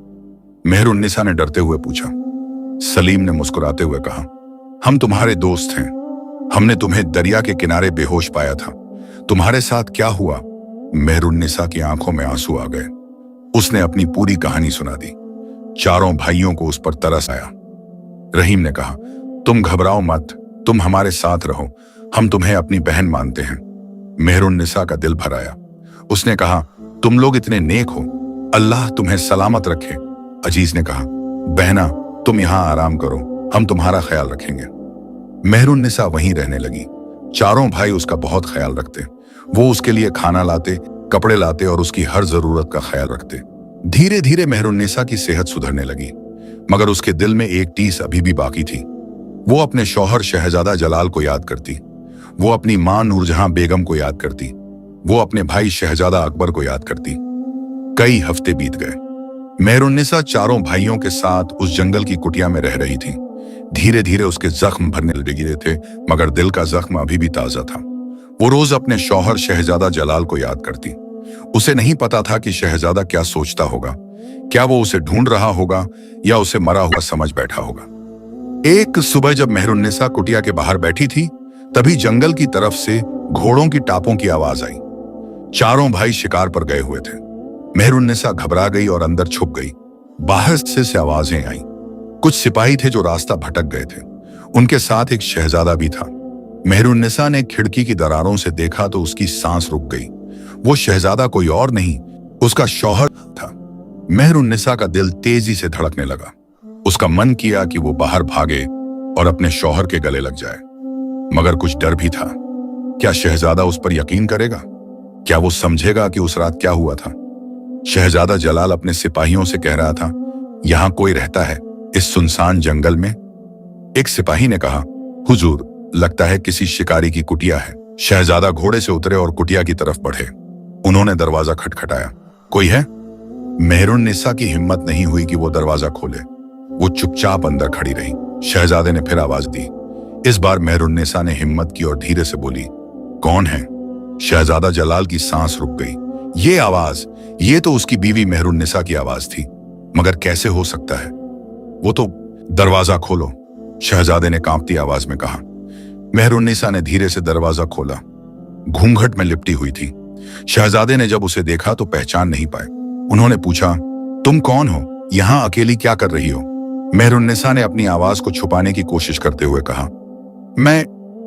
Speaker 1: मेहरुन्निसा ने डरते हुए पूछा। सलीम ने मुस्कुराते हुए कहा, हम तुम्हारे दोस्त हैं। हमने तुम्हें दरिया के किनारे बेहोश पाया था। तुम्हारे साथ क्या हुआ? मेहरुन्निसा की आंखों में आंसू आ गए। उसने अपनी पूरी कहानी सुना दी। चारों भाइयों को उस पर तरस आया। रहीम ने कहा, तुम घबराओ मत, तुम हमारे साथ रहो, हम तुम्हें अपनी बहन मानते हैं। मेहरुन्निसा का दिल भर आया। उसने कहा, तुम लोग इतने नेक हो, अल्लाह तुम्हें सलामत रखे। अजीज ने कहा, बहना तुम यहां आराम करो, हम तुम्हारा ख्याल रखेंगे। मेहरुन्निसा वहीं रहने लगी। चारों भाई उसका बहुत ख्याल रखते। वो उसके लिए खाना लाते, कपड़े लाते और उसकी हर जरूरत का ख्याल रखते। धीरे धीरे मेहरुन्निसा की सेहत सुधरने लगी, मगर उसके दिल में एक टीस अभी भी बाकी थी। वो अपने शौहर शहजादा जलाल को याद करती। वो अपनी मां नूरजहां बेगम को याद करती। वो अपने भाई शहजादा अकबर को याद करती। कई हफ्ते बीत गए। मेहरुन्निसा चारों भाइयों के साथ उस जंगल की कुटिया में रह रही थी। धीरे धीरे उसके जख्म भरने लगे थे, मगर दिल का जख्म अभी भी ताजा था। वो रोज अपने शौहर शहजादा जलाल को याद करती। उसे नहीं पता था कि शहजादा क्या सोचता होगा। क्या वो उसे ढूंढ रहा होगा या उसे मरा हुआ समझ बैठा होगा। एक सुबह जब मेहरुन्निसा कुटिया के बाहर बैठी थी, तभी जंगल की तरफ से घोड़ों की टापों की आवाज आई। चारों भाई शिकार पर गए हुए थे। मेहरुन्निसा घबरा गई और अंदर छुप गई। बाहर से आवाजें आई। कुछ सिपाही थे जो रास्ता भटक गए थे। उनके साथ एक शहजादा भी था। मेहरुन्निसा ने खिड़की की दरारों से देखा तो उसकी सांस रुक गई। वो शहजादा कोई और नहीं, उसका शौहर था। मेहरुन्निसा का दिल तेजी से धड़कने लगा। उसका मन किया कि वो बाहर भागे और अपने शौहर के गले लग जाए, मगर कुछ डर भी था। क्या शहजादा उस पर यकीन करेगा? क्या वो समझेगा कि उस रात क्या हुआ था? शहजादा जलाल अपने सिपाहियों से कह रहा था, यहां कोई रहता है इस सुनसान जंगल में? एक सिपाही ने कहा, हुजूर, लगता है किसी शिकारी की कुटिया है। शहजादा घोड़े से उतरे और कुटिया की तरफ बढ़े। उन्होंने दरवाजा खटखटाया। कोई है? मेहरुन्निसा की हिम्मत नहीं हुई कि वो दरवाजा खोले। वो चुपचाप अंदर खड़ी रही। शहजादे ने फिर आवाज दी। इस बार मेहरुन्निसा ने हिम्मत की और धीरे से बोली, कौन है? शहजादा जलाल की सांस रुक गई। ये आवाज, ये तो उसकी बीवी मेहरुन्निसा की आवाज थी, मगर कैसे हो सकता है? वो तो, दरवाजा खोलो, शहजादे ने कांपती आवाज में कहा। मेहरुन्निसा ने धीरे से दरवाजा खोला। घूंघट में लिपटी हुई थी। शहजादे ने जब उसे देखा तो पहचान नहीं पाए। उन्होंने पूछा, तुम कौन हो? यहां अकेली क्या कर रही हो? मेहरुन्निसा ने अपनी आवाज को छुपाने की कोशिश करते हुए कहा,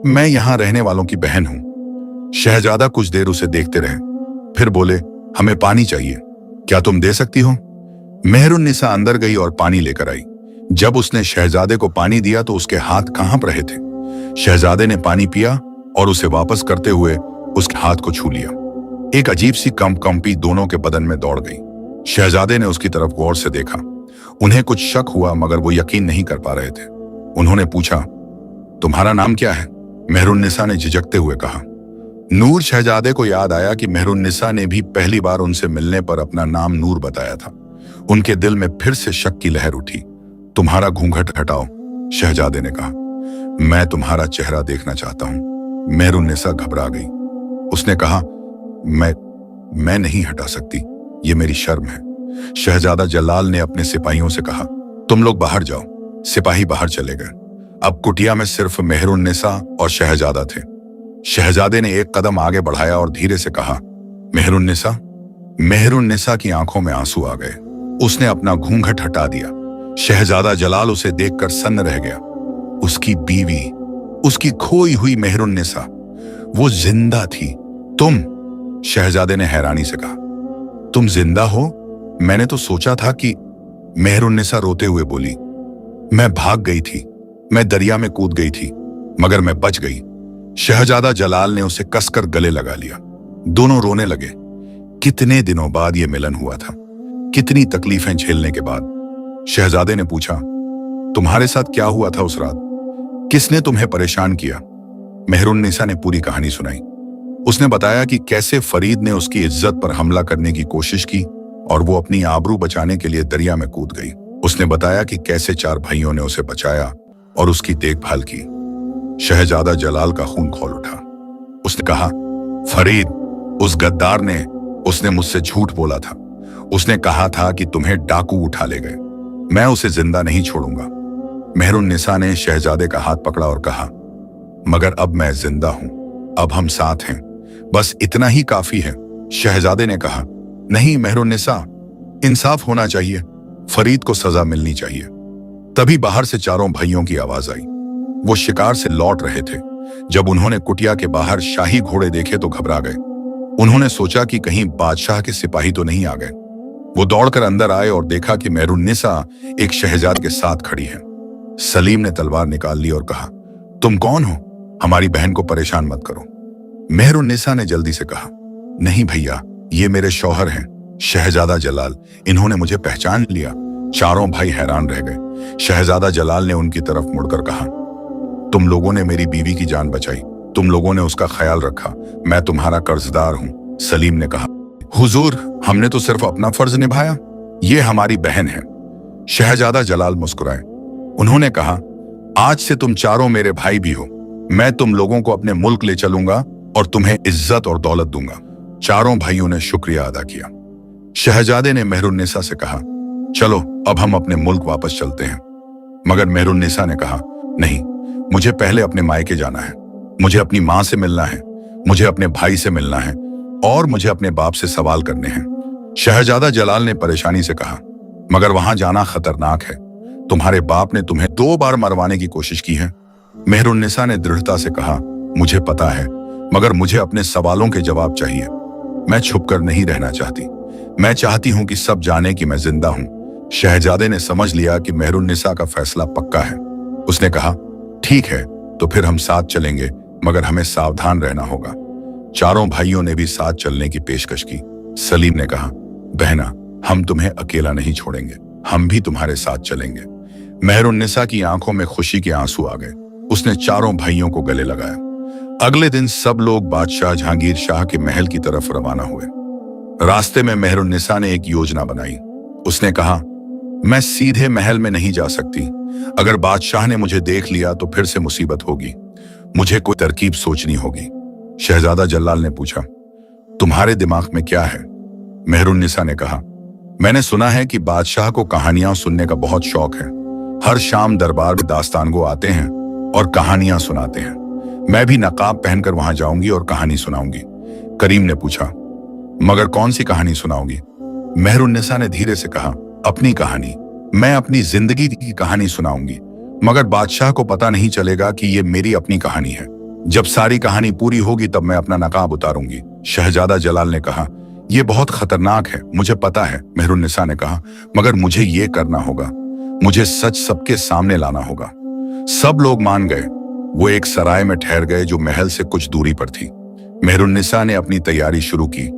Speaker 1: मैं यहां रहने वालों की बहन हूं। शहजादा कुछ देर उसे देखते रहे, फिर बोले, हमें पानी चाहिए, क्या तुम दे सकती हो? मेहरुन्निसा अंदर गई और पानी लेकर आई। जब उसने शहजादे को पानी दिया तो उसके हाथ कांप रहे थे। शहजादे ने पानी पिया और उसे वापस करते हुए उसके हाथ को छू लिया। एक अजीब सी कंपी दोनों के बदन में दौड़ गई। शहजादे ने उसकी तरफ गौर से देखा। उन्हें कुछ शक हुआ, मगर वो यकीन नहीं कर पा रहे थे। उन्होंने पूछा, तुम्हारा नाम क्या है? मेहरुन्निसा ने झिझकते हुए कहा। नूर शहजादे को याद आया कि मेहरुन्निसा ने भी पहली बार उनसे मिलने पर अपना नाम नूर बताया था। उनके दिल में फिर से शक की लहर उठी। तुम्हारा घूंघट हटाओ, शहजादे ने कहा। मैं तुम्हारा चेहरा देखना चाहता हूं। मेहरुन्निसा घबरा गई। उसने कहा, मैं नहीं हटा सकती, ये मेरी शर्म है। शहजादा जलाल ने अपने सिपाहियों से कहा, तुम लोग बाहर जाओ। सिपाही बाहर चले गए। अब कुटिया में सिर्फ मेहरुन्निसा और शहजादा थे। शहजादे ने एक कदम आगे बढ़ाया और धीरे से कहा, मेहरुन्निसा। मेहरुन्निसा की आंखों में आंसू आ गए। उसने अपना घूंघट हटा दिया। शहजादा जलाल उसे देखकर सन्न रह गया। उसकी बीवी, उसकी खोई हुई मेहरुन्निसा, वो जिंदा थी। तुम? शहजादे ने हैरानी से कहा, तुम जिंदा हो? मैंने तो सोचा था कि। मेहरुन्निसा रोते हुए बोली, मैं भाग गई थी, मैं दरिया में कूद गई थी, मगर मैं बच गई। शहजादा जलाल ने उसे कसकर गले लगा लिया। दोनों रोने लगे। कितने दिनों बाद यह मिलन हुआ था, कितनी तकलीफें झेलने के बाद। शहजादे ने पूछा, तुम्हारे साथ क्या हुआ था उस रात? किसने तुम्हें परेशान किया? मेहरुन्निसा ने पूरी कहानी सुनाई। उसने बताया कि कैसे फरीद ने उसकी इज्जत पर हमला करने की कोशिश की और वो अपनी आबरू बचाने के लिए दरिया में कूद गई। उसने बताया कि कैसे 4 भाइयों ने उसे बचाया और उसकी देखभाल की। शहजादा जलाल का खून खौल उठा। उसने कहा, फरीद, उस गद्दार ने, उसने मुझसे झूठ बोला था। उसने कहा था कि तुम्हें डाकू उठा ले गए। मैं उसे जिंदा नहीं छोड़ूंगा। मेहरुन्निसा ने शहजादे का हाथ पकड़ा और कहा, मगर अब मैं जिंदा हूं, अब हम साथ हैं, बस इतना ही काफी है। शहजादे ने कहा, नहीं मेहरुन्निसा, इंसाफ होना चाहिए, फरीद को सजा मिलनी चाहिए। तभी बाहर से 4 भाइयों की आवाज आई। वो शिकार से लौट रहे थे। जब उन्होंने कुटिया के बाहर शाही घोड़े देखे तो घबरा गए। उन्होंने सोचा कि कहीं बादशाह के सिपाही तो नहीं आ गए। वो दौड़कर अंदर आए और देखा कि मेहरुन्निसा एक शहजाद के साथ खड़ी है। सलीम ने तलवार निकाल ली और कहा, तुम कौन हो? हमारी बहन को परेशान मत करो। मेहरुन्निसा ने जल्दी से कहा, नहीं भैया, ये मेरे शौहर हैं, शहजादा जलाल। इन्होंने मुझे पहचान लिया। 4 भाई हैरान रह गए। शहजादा जलाल ने उनकी तरफ मुड़कर कहा, तुम लोगों ने मेरी बीवी की जान बचाई, तुम लोगों ने उसका ख्याल रखा, मैं तुम्हारा कर्जदार हूं। सलीम ने कहा, हुजूर, हमने तो सिर्फ अपना फर्ज निभाया, ये हमारी बहन है। शहजादा जलाल मुस्कुराए। उन्होंने कहा, आज से तुम 4 मेरे भाई भी हो। मैं तुम लोगों को अपने मुल्क ले चलूंगा और तुम्हें इज्जत और दौलत दूंगा। 4 भाइयों ने शुक्रिया अदा किया। शहजादे ने मेहरुन्निसा से कहा, चलो अब हम अपने मुल्क वापस चलते हैं। मगर मेहरुन्निसा ने कहा, नहीं, मुझे पहले अपने मायके जाना है। मुझे अपनी माँ से मिलना है, मुझे अपने भाई से मिलना है और मुझे अपने बाप से सवाल करने हैं। शहजादा जलाल ने परेशानी से कहा, मगर वहां जाना खतरनाक है। तुम्हारे बाप ने तुम्हें 2 बार मरवाने की कोशिश की है। मेहरुन्निसा ने दृढ़ता से कहा, मुझे पता है, मगर मुझे अपने सवालों के जवाब चाहिए। मैं छुपकर नहीं रहना चाहती। मैं चाहती हूं कि सब जाने कि मैं जिंदा हूं। शहजादे ने समझ लिया कि मेहरुन्निसा का फैसला पक्का है। उसने कहा, ठीक है, तो फिर हम साथ चलेंगे, मगर हमें सावधान रहना होगा। 4 भाइयों ने भी साथ चलने की पेशकश की। सलीम ने कहा, बहना, हम तुम्हें अकेला नहीं छोड़ेंगे, हम भी तुम्हारे साथ चलेंगे। मेहरुन्निसा की आंखों में खुशी के आंसू आ गए। उसने 4 भाइयों को गले लगाया। अगले दिन सब लोग बादशाह जहांगीर शाह के महल की तरफ रवाना हुए। रास्ते में मेहरुन्निसा ने एक योजना बनाई। उसने कहा, मैं सीधे महल में नहीं जा सकती। अगर बादशाह ने मुझे देख लिया तो फिर से मुसीबत होगी। मुझे कोई तरकीब सोचनी होगी। शहजादा जलाल ने पूछा, तुम्हारे दिमाग में क्या है? मेहरुन्निसा ने कहा, मैंने सुना है कि बादशाह को कहानियां सुनने का बहुत शौक है। हर शाम दरबार में दास्तानगो आते हैं और कहानियां सुनाते हैं। मैं भी नकाब पहनकर वहां जाऊंगी और कहानी सुनाऊंगी। करीम ने पूछा, मगर कौन सी कहानी सुनाओगी? मेहरुन्निसा ने धीरे से कहा, अपनी कहानी। मैं अपनी जिंदगी की कहानी सुनाऊंगी, मगर बादशाह को पता नहीं चलेगा कि ये मेरी अपनी कहानी है। जब सारी कहानी पूरी होगी तब मैं अपना नकाब उतारूंगी। शहजादा जलाल ने कहा, यह बहुत खतरनाक है, मुझे पता है। मेहरुन्निसा ने कहा, मगर मुझे ये करना होगा। मुझे सच सबके सामने लाना होगा। सब लोग मान गए। वो एक सराय में ठहर गए जो महल से कुछ दूरी पर थी। मेहरुन्निसा ने अपनी तैयारी शुरू की।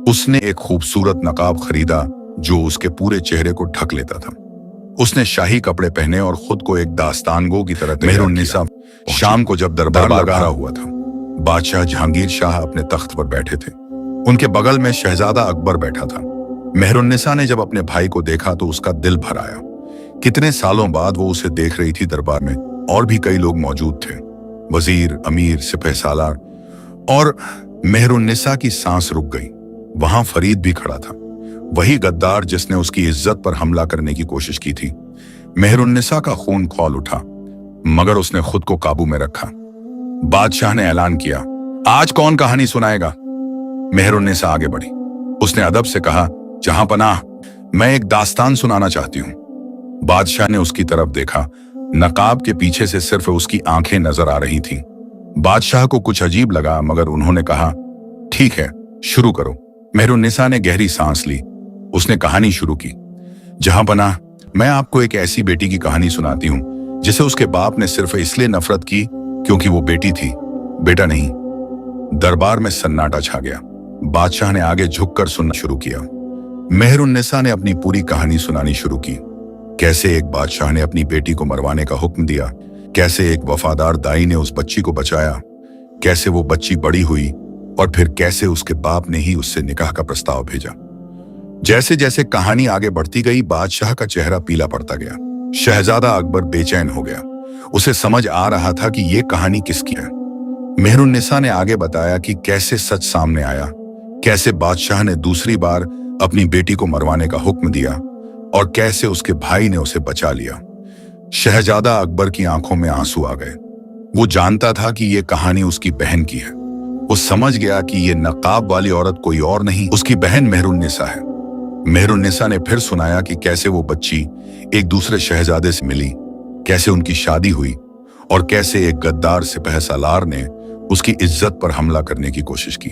Speaker 1: उसने एक खूबसूरत नकाब खरीदा जो उसके पूरे चेहरे को ढक लेता था। उसने शाही कपड़े पहने और खुद को एक दास्तानगो की तरह मेहरुन्निसा शाम को जब दरबार लगा हुआ था, बादशाह जहांगीर शाह अपने तख्त पर बैठे थे। उनके बगल में शहजादा अकबर बैठा था। मेहरुन्निसा ने जब अपने भाई को देखा तो उसका दिल भर आया। कितने सालों बाद वो उसे देख रही थी। दरबार में और भी कई लोग मौजूद थे, वजीर, अमीर, सिपहसालार, और मेहरुन्निसा की सांस रुक गई। वहां फरीद भी खड़ा था, वही गद्दार जिसने उसकी इज्जत पर हमला करने की कोशिश की थी। मेहरुन्निसा का खून खौल उठा, मगर उसने खुद को काबू में रखा। बादशाह ने ऐलान किया, आज कौन कहानी सुनाएगा? मेहरुन्निसा आगे बढ़ी। उसने अदब से कहा, जहां पनाह, मैं एक दास्तान सुनाना चाहती हूं। बादशाह ने उसकी तरफ देखा। नकाब के पीछे से सिर्फ उसकी आंखें नजर आ रही थीं। बादशाह को कुछ अजीब लगा, मगर उन्होंने कहा, ठीक है, शुरू करो। मेहरुन्निसा ने गहरी सांस ली। उसने कहानी शुरू की। जहां पनाह, मैं आपको एक ऐसी बेटी की कहानी सुनाती हूं जिसे उसके बाप ने सिर्फ इसलिए नफरत की क्योंकि वो बेटी थी, बेटा नहीं। दरबार में सन्नाटा छा गया। बादशाह ने आगे झुककर सुनना शुरू किया। मेहरुन्निसा ने अपनी पूरी कहानी सुनानी शुरू की। कैसे एक बादशाह ने अपनी बेटी को मरवाने का हुक्म दिया, कैसे एक वफादार दाई ने उस बच्ची को बचाया, कैसे वो बच्ची बड़ी हुई, और फिर कैसे उसके बाप ने ही उससे निकाह का प्रस्ताव भेजा। जैसे जैसे कहानी आगे बढ़ती गई, बादशाह का चेहरा पीला पड़ता गया। शहजादा अकबर बेचैन हो गया। उसे समझ आ रहा था कि ये कहानी किसकी है। मेहरुन्निसा ने आगे बताया कि कैसे सच सामने आया, कैसे बादशाह ने दूसरी बार अपनी बेटी को मरवाने का हुक्म दिया, और कैसे उसके भाई ने उसे बचा लिया। शहजादा अकबर की आंखों में आंसू आ गए। वो जानता था कि ये कहानी उसकी बहन की है। वो समझ गया कि ये नकाब वाली औरत कोई और नहीं, उसकी बहन मेहरुन्निसा है। मेहरुन्निसा ने फिर सुनाया कि कैसे वो बच्ची एक दूसरे शहजादे से मिली, कैसे उनकी शादी हुई, और कैसे एक गद्दार सिपहसालार ने उसकी इज्जत पर हमला करने की कोशिश की।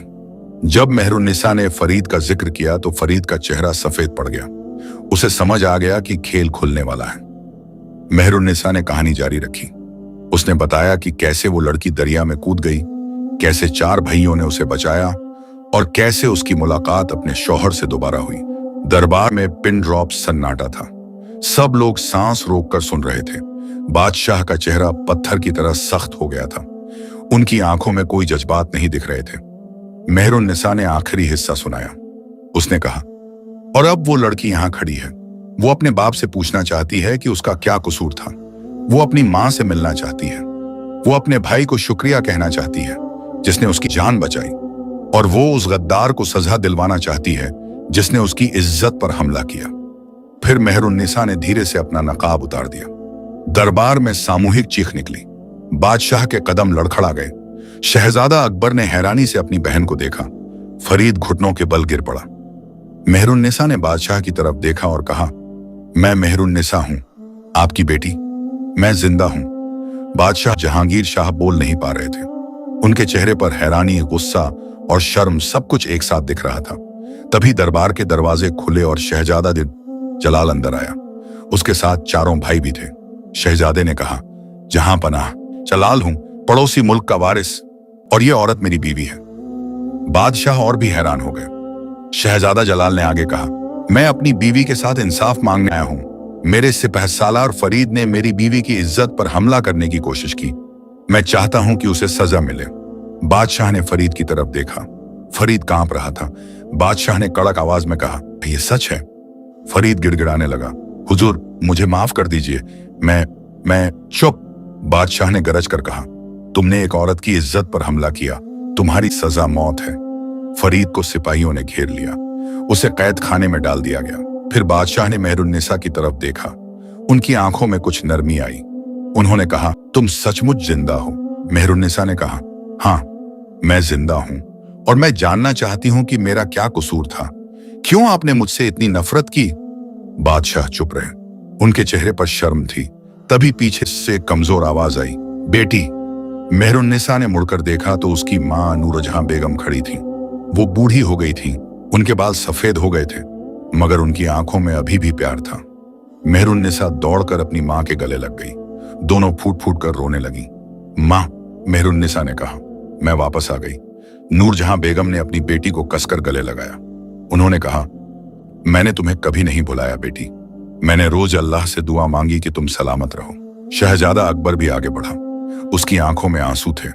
Speaker 1: जब मेहरुन्निसा ने फरीद का जिक्र किया तो फरीद का चेहरा सफेद पड़ गया। उसे समझ आ गया कि खेल खुलने वाला है। मेहरुन्निसा ने कहानी जारी रखी। उसने बताया कि कैसे वो लड़की दरिया में कूद गई, कैसे 4 भाइयों ने उसे बचाया, और कैसे उसकी मुलाकात अपने शौहर से दोबारा हुई। दरबार में पिन ड्रॉप सन्नाटा था। सब लोग सांस रोककर सुन रहे थे। बादशाह का चेहरा पत्थर की तरह सख्त हो गया था। उनकी आंखों में कोई जज्बात नहीं दिख रहे थे। मेहरुन्निसा ने आखिरी हिस्सा सुनाया। उसने कहा, और अब वो लड़की यहां खड़ी है। वो अपने बाप से पूछना चाहती है कि उसका क्या कसूर था। वो अपनी मां से मिलना चाहती है। वो अपने भाई को शुक्रिया कहना चाहती है जिसने उसकी जान बचाई, और वो उस गद्दार को सजा दिलवाना चाहती है जिसने उसकी इज्जत पर हमला किया। फिर मेहरुन्निसा ने धीरे से अपना नकाब उतार दिया। दरबार में सामूहिक चीख निकली। बादशाह के कदम लड़खड़ा गए। शहजादा अकबर ने हैरानी से अपनी बहन को देखा। फरीद घुटनों के बल गिर पड़ा। मेहरुन्निसा ने बादशाह की तरफ देखा और कहा, मैं मेहरुन्निसा हूं, आपकी बेटी, मैं जिंदा हूं। बादशाह जहांगीर शाह बोल नहीं पा रहे थे। उनके चेहरे पर हैरानी, गुस्सा और शर्म सब कुछ एक साथ दिख रहा था। तभी दरबार के दरवाजे खुले और शहजादा जलाल अंदर आया। उसके साथ 4 भाई भी थे। शहजादे ने कहा, जहां पनाह, जलाल हूं, पड़ोसी मुल्क का वारिस, और ये औरत मेरी बीवी है। बादशाह और भी हैरान हो गए। शहजादा जलाल ने आगे कहा, मैं अपनी बीवी के साथ इंसाफ मांगने आया हूं। मेरे सिपहसालार फरीद ने मेरी बीवी की इज्जत पर हमला करने की कोशिश की। मैं चाहता हूं कि उसे सजा मिले। बादशाह ने फरीद की तरफ देखा। फरीद कांप रहा था। बादशाह ने कड़क आवाज में कहा, ये सच है? फरीद गिड़गिड़ाने लगा, हुजूर, मुझे माफ कर दीजिए, मैं चुप। बादशाह ने गरज कर कहा, तुमने एक औरत की इज्जत पर हमला किया, तुम्हारी सजा मौत है। फरीद को सिपाहियों ने घेर लिया। उसे कैद खाने में डाल दिया गया। फिर बादशाह ने मेहरुन्निसा की तरफ देखा। उनकी आंखों में कुछ नरमी आई। उन्होंने कहा, तुम सचमुच जिंदा हो? मेहरुन्निसा ने कहा, हाँ, मैं जिंदा हूं, और मैं जानना चाहती हूं कि मेरा क्या कसूर था। क्यों आपने मुझसे इतनी नफरत की? बादशाह चुप रहे। उनके चेहरे पर शर्म थी। तभी पीछे से कमजोर आवाज आई, बेटी। मेहरुन्निसा ने मुड़कर देखा तो उसकी मां नूरजहां बेगम खड़ी थी। वो बूढ़ी हो गई थी। उनके बाल सफेद हो गए थे, मगर उनकी आंखों में अभी भी प्यार था। मेहरुन्निसा दौड़कर अपनी मां के गले लग गई। दोनों फूट फूट कर रोने लगी। मां, मेहरुन्निसा ने कहा। मैं वापस आ गई। नूरजहां बेगम ने अपनी बेटी को कसकर गले लगाया। उन्होंने कहा, मैंने तुम्हें कभी नहीं भुलाया बेटी। मैंने रोज अल्लाह से दुआ मांगी कि तुम सलामत रहो। शहजादा अकबर भी आगे बढ़ा। उसकी आंखों में आंसू थे।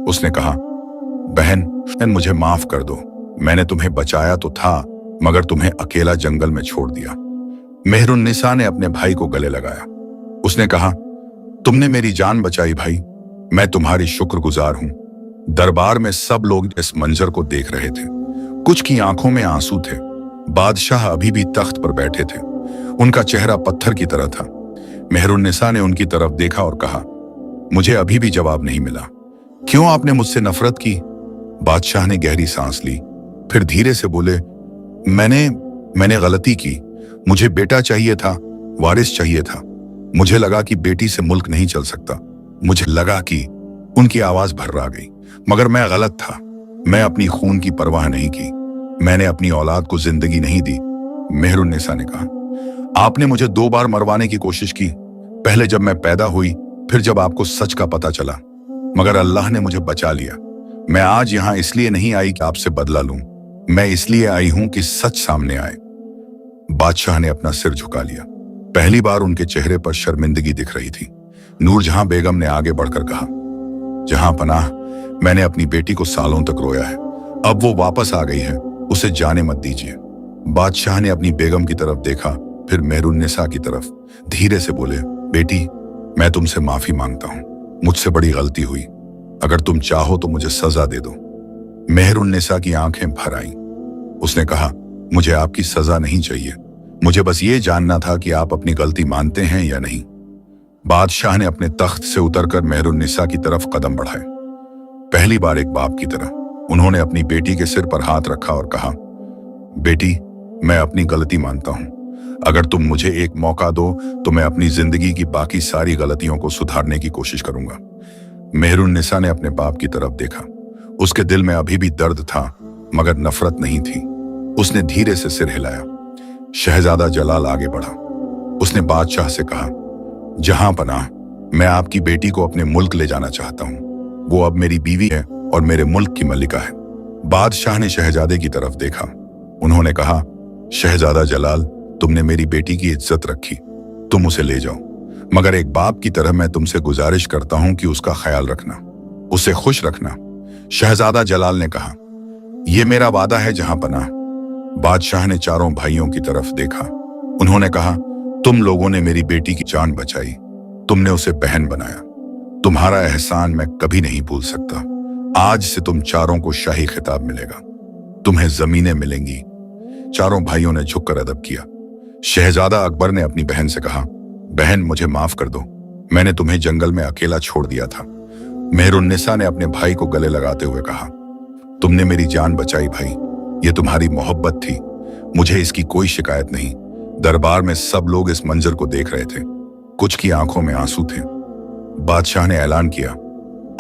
Speaker 1: उसने कहा, बहन, मुझे माफ कर दो। मैंने तुम्हें बचाया तो था, मगर तुम्हें अकेला जंगल में छोड़ दिया। मेहरुन्निसा ने अपने भाई को गले लगाया। उसने कहा, तुमने मेरी जान बचाई भाई, मैं तुम्हारी शुक्रगुजार हूं। दरबार में सब लोग इस मंजर को देख रहे थे। कुछ की आंखों में आंसू थे। बादशाह अभी भी तख्त पर बैठे थे। उनका चेहरा पत्थर की तरह था। मेहरुन्निसा ने उनकी तरफ देखा और कहा, मुझे अभी भी जवाब नहीं मिला। क्यों आपने मुझसे नफरत की? बादशाह ने गहरी सांस ली, फिर धीरे से बोले, मैंने गलती की। मुझे बेटा चाहिए था, वारिस चाहिए था। मुझे लगा कि बेटी से मुल्क नहीं चल सकता। मुझे लगा कि उनकी आवाज भर्रा गई। मगर मैं गलत था। मैं अपनी खून की परवाह नहीं की। मैंने अपनी औलाद को जिंदगी नहीं दी। मेहरुन्निसा ने कहा, आपने मुझे 2 बार मरवाने की कोशिश की, पहले जब मैं पैदा हुई, फिर जब आपको सच का पता चला। मगर अल्लाह ने मुझे बचा लिया। मैं आज यहां इसलिए नहीं आई कि आपसे बदला लूं, मैं इसलिए आई हूं कि सच सामने आए। बादशाह ने अपना सिर झुका लिया। पहली बार उनके चेहरे पर शर्मिंदगी दिख रही थी। नूरजहां बेगम ने आगे बढ़कर कहा, जहां पनाह, मैंने अपनी बेटी को सालों तक रोया है। अब वो वापस आ गई है, उसे जाने मत दीजिए। बादशाह ने अपनी बेगम की तरफ देखा, फिर मेहरुन्निसा की तरफ। धीरे से बोले, बेटी, मैं तुमसे माफी मांगता हूं। मुझसे बड़ी गलती हुई। अगर तुम चाहो तो मुझे सजा दे दो। मेहरुन्निसा की आंखें भर आईं। उसने कहा, मुझे आपकी सजा नहीं चाहिए। मुझे बस ये जानना था कि आप अपनी गलती मानते हैं या नहीं। बादशाह ने अपने तख्त से उतरकर मेहरुन्निसा की तरफ कदम बढ़ाए। पहली बार एक बाप की तरह उन्होंने अपनी बेटी के सिर पर हाथ रखा और कहा, बेटी, मैं अपनी गलती मानता हूं। अगर तुम मुझे एक मौका दो तो मैं अपनी जिंदगी की बाकी सारी गलतियों को सुधारने की कोशिश करूंगा। मेहरुन्निसा ने अपने बाप की तरफ देखा। उसके दिल में अभी भी दर्द था, मगर नफरत नहीं थी। उसने धीरे से सिर हिलाया। शहजादा जलाल आगे बढ़ा। उसने बादशाह से कहा, जहां पनाह, मैं आपकी बेटी को अपने मुल्क ले जाना चाहता हूं। वो अब मेरी बीवी है और मेरे मुल्क की मलिका है। बादशाह ने शहजादे की तरफ देखा। उन्होंने कहा, शहजादा जलाल, तुमने मेरी बेटी की इज्जत रखी, तुम उसे ले जाओ। मगर एक बाप की तरह मैं तुमसे गुजारिश करता हूं कि उसका ख्याल रखना, उसे खुश रखना। शहजादा जलाल ने कहा, यह मेरा वादा है जहां पनाह। बादशाह ने चारों भाइयों की तरफ देखा। उन्होंने कहा, तुम लोगों ने मेरी बेटी की जान बचाई, तुमने उसे बहन बनाया। तुम्हारा एहसान मैं कभी नहीं भूल सकता। आज से तुम चारों को शाही खिताब मिलेगा, तुम्हें जमीनें मिलेंगी। चारों भाइयों ने झुककर अदब किया। शहजादा अकबर ने अपनी बहन से कहा, बहन, मुझे माफ कर दो, मैंने तुम्हें जंगल में अकेला छोड़ दिया था। मेहरुन्निसा ने अपने भाई को गले लगाते हुए कहा, तुमने मेरी जान बचाई भाई, ये तुम्हारी मोहब्बत थी, मुझे इसकी कोई शिकायत नहीं। दरबार में सब लोग इस मंजर को देख रहे थे। कुछ की आंखों में आंसू थे। बादशाह ने ऐलान किया,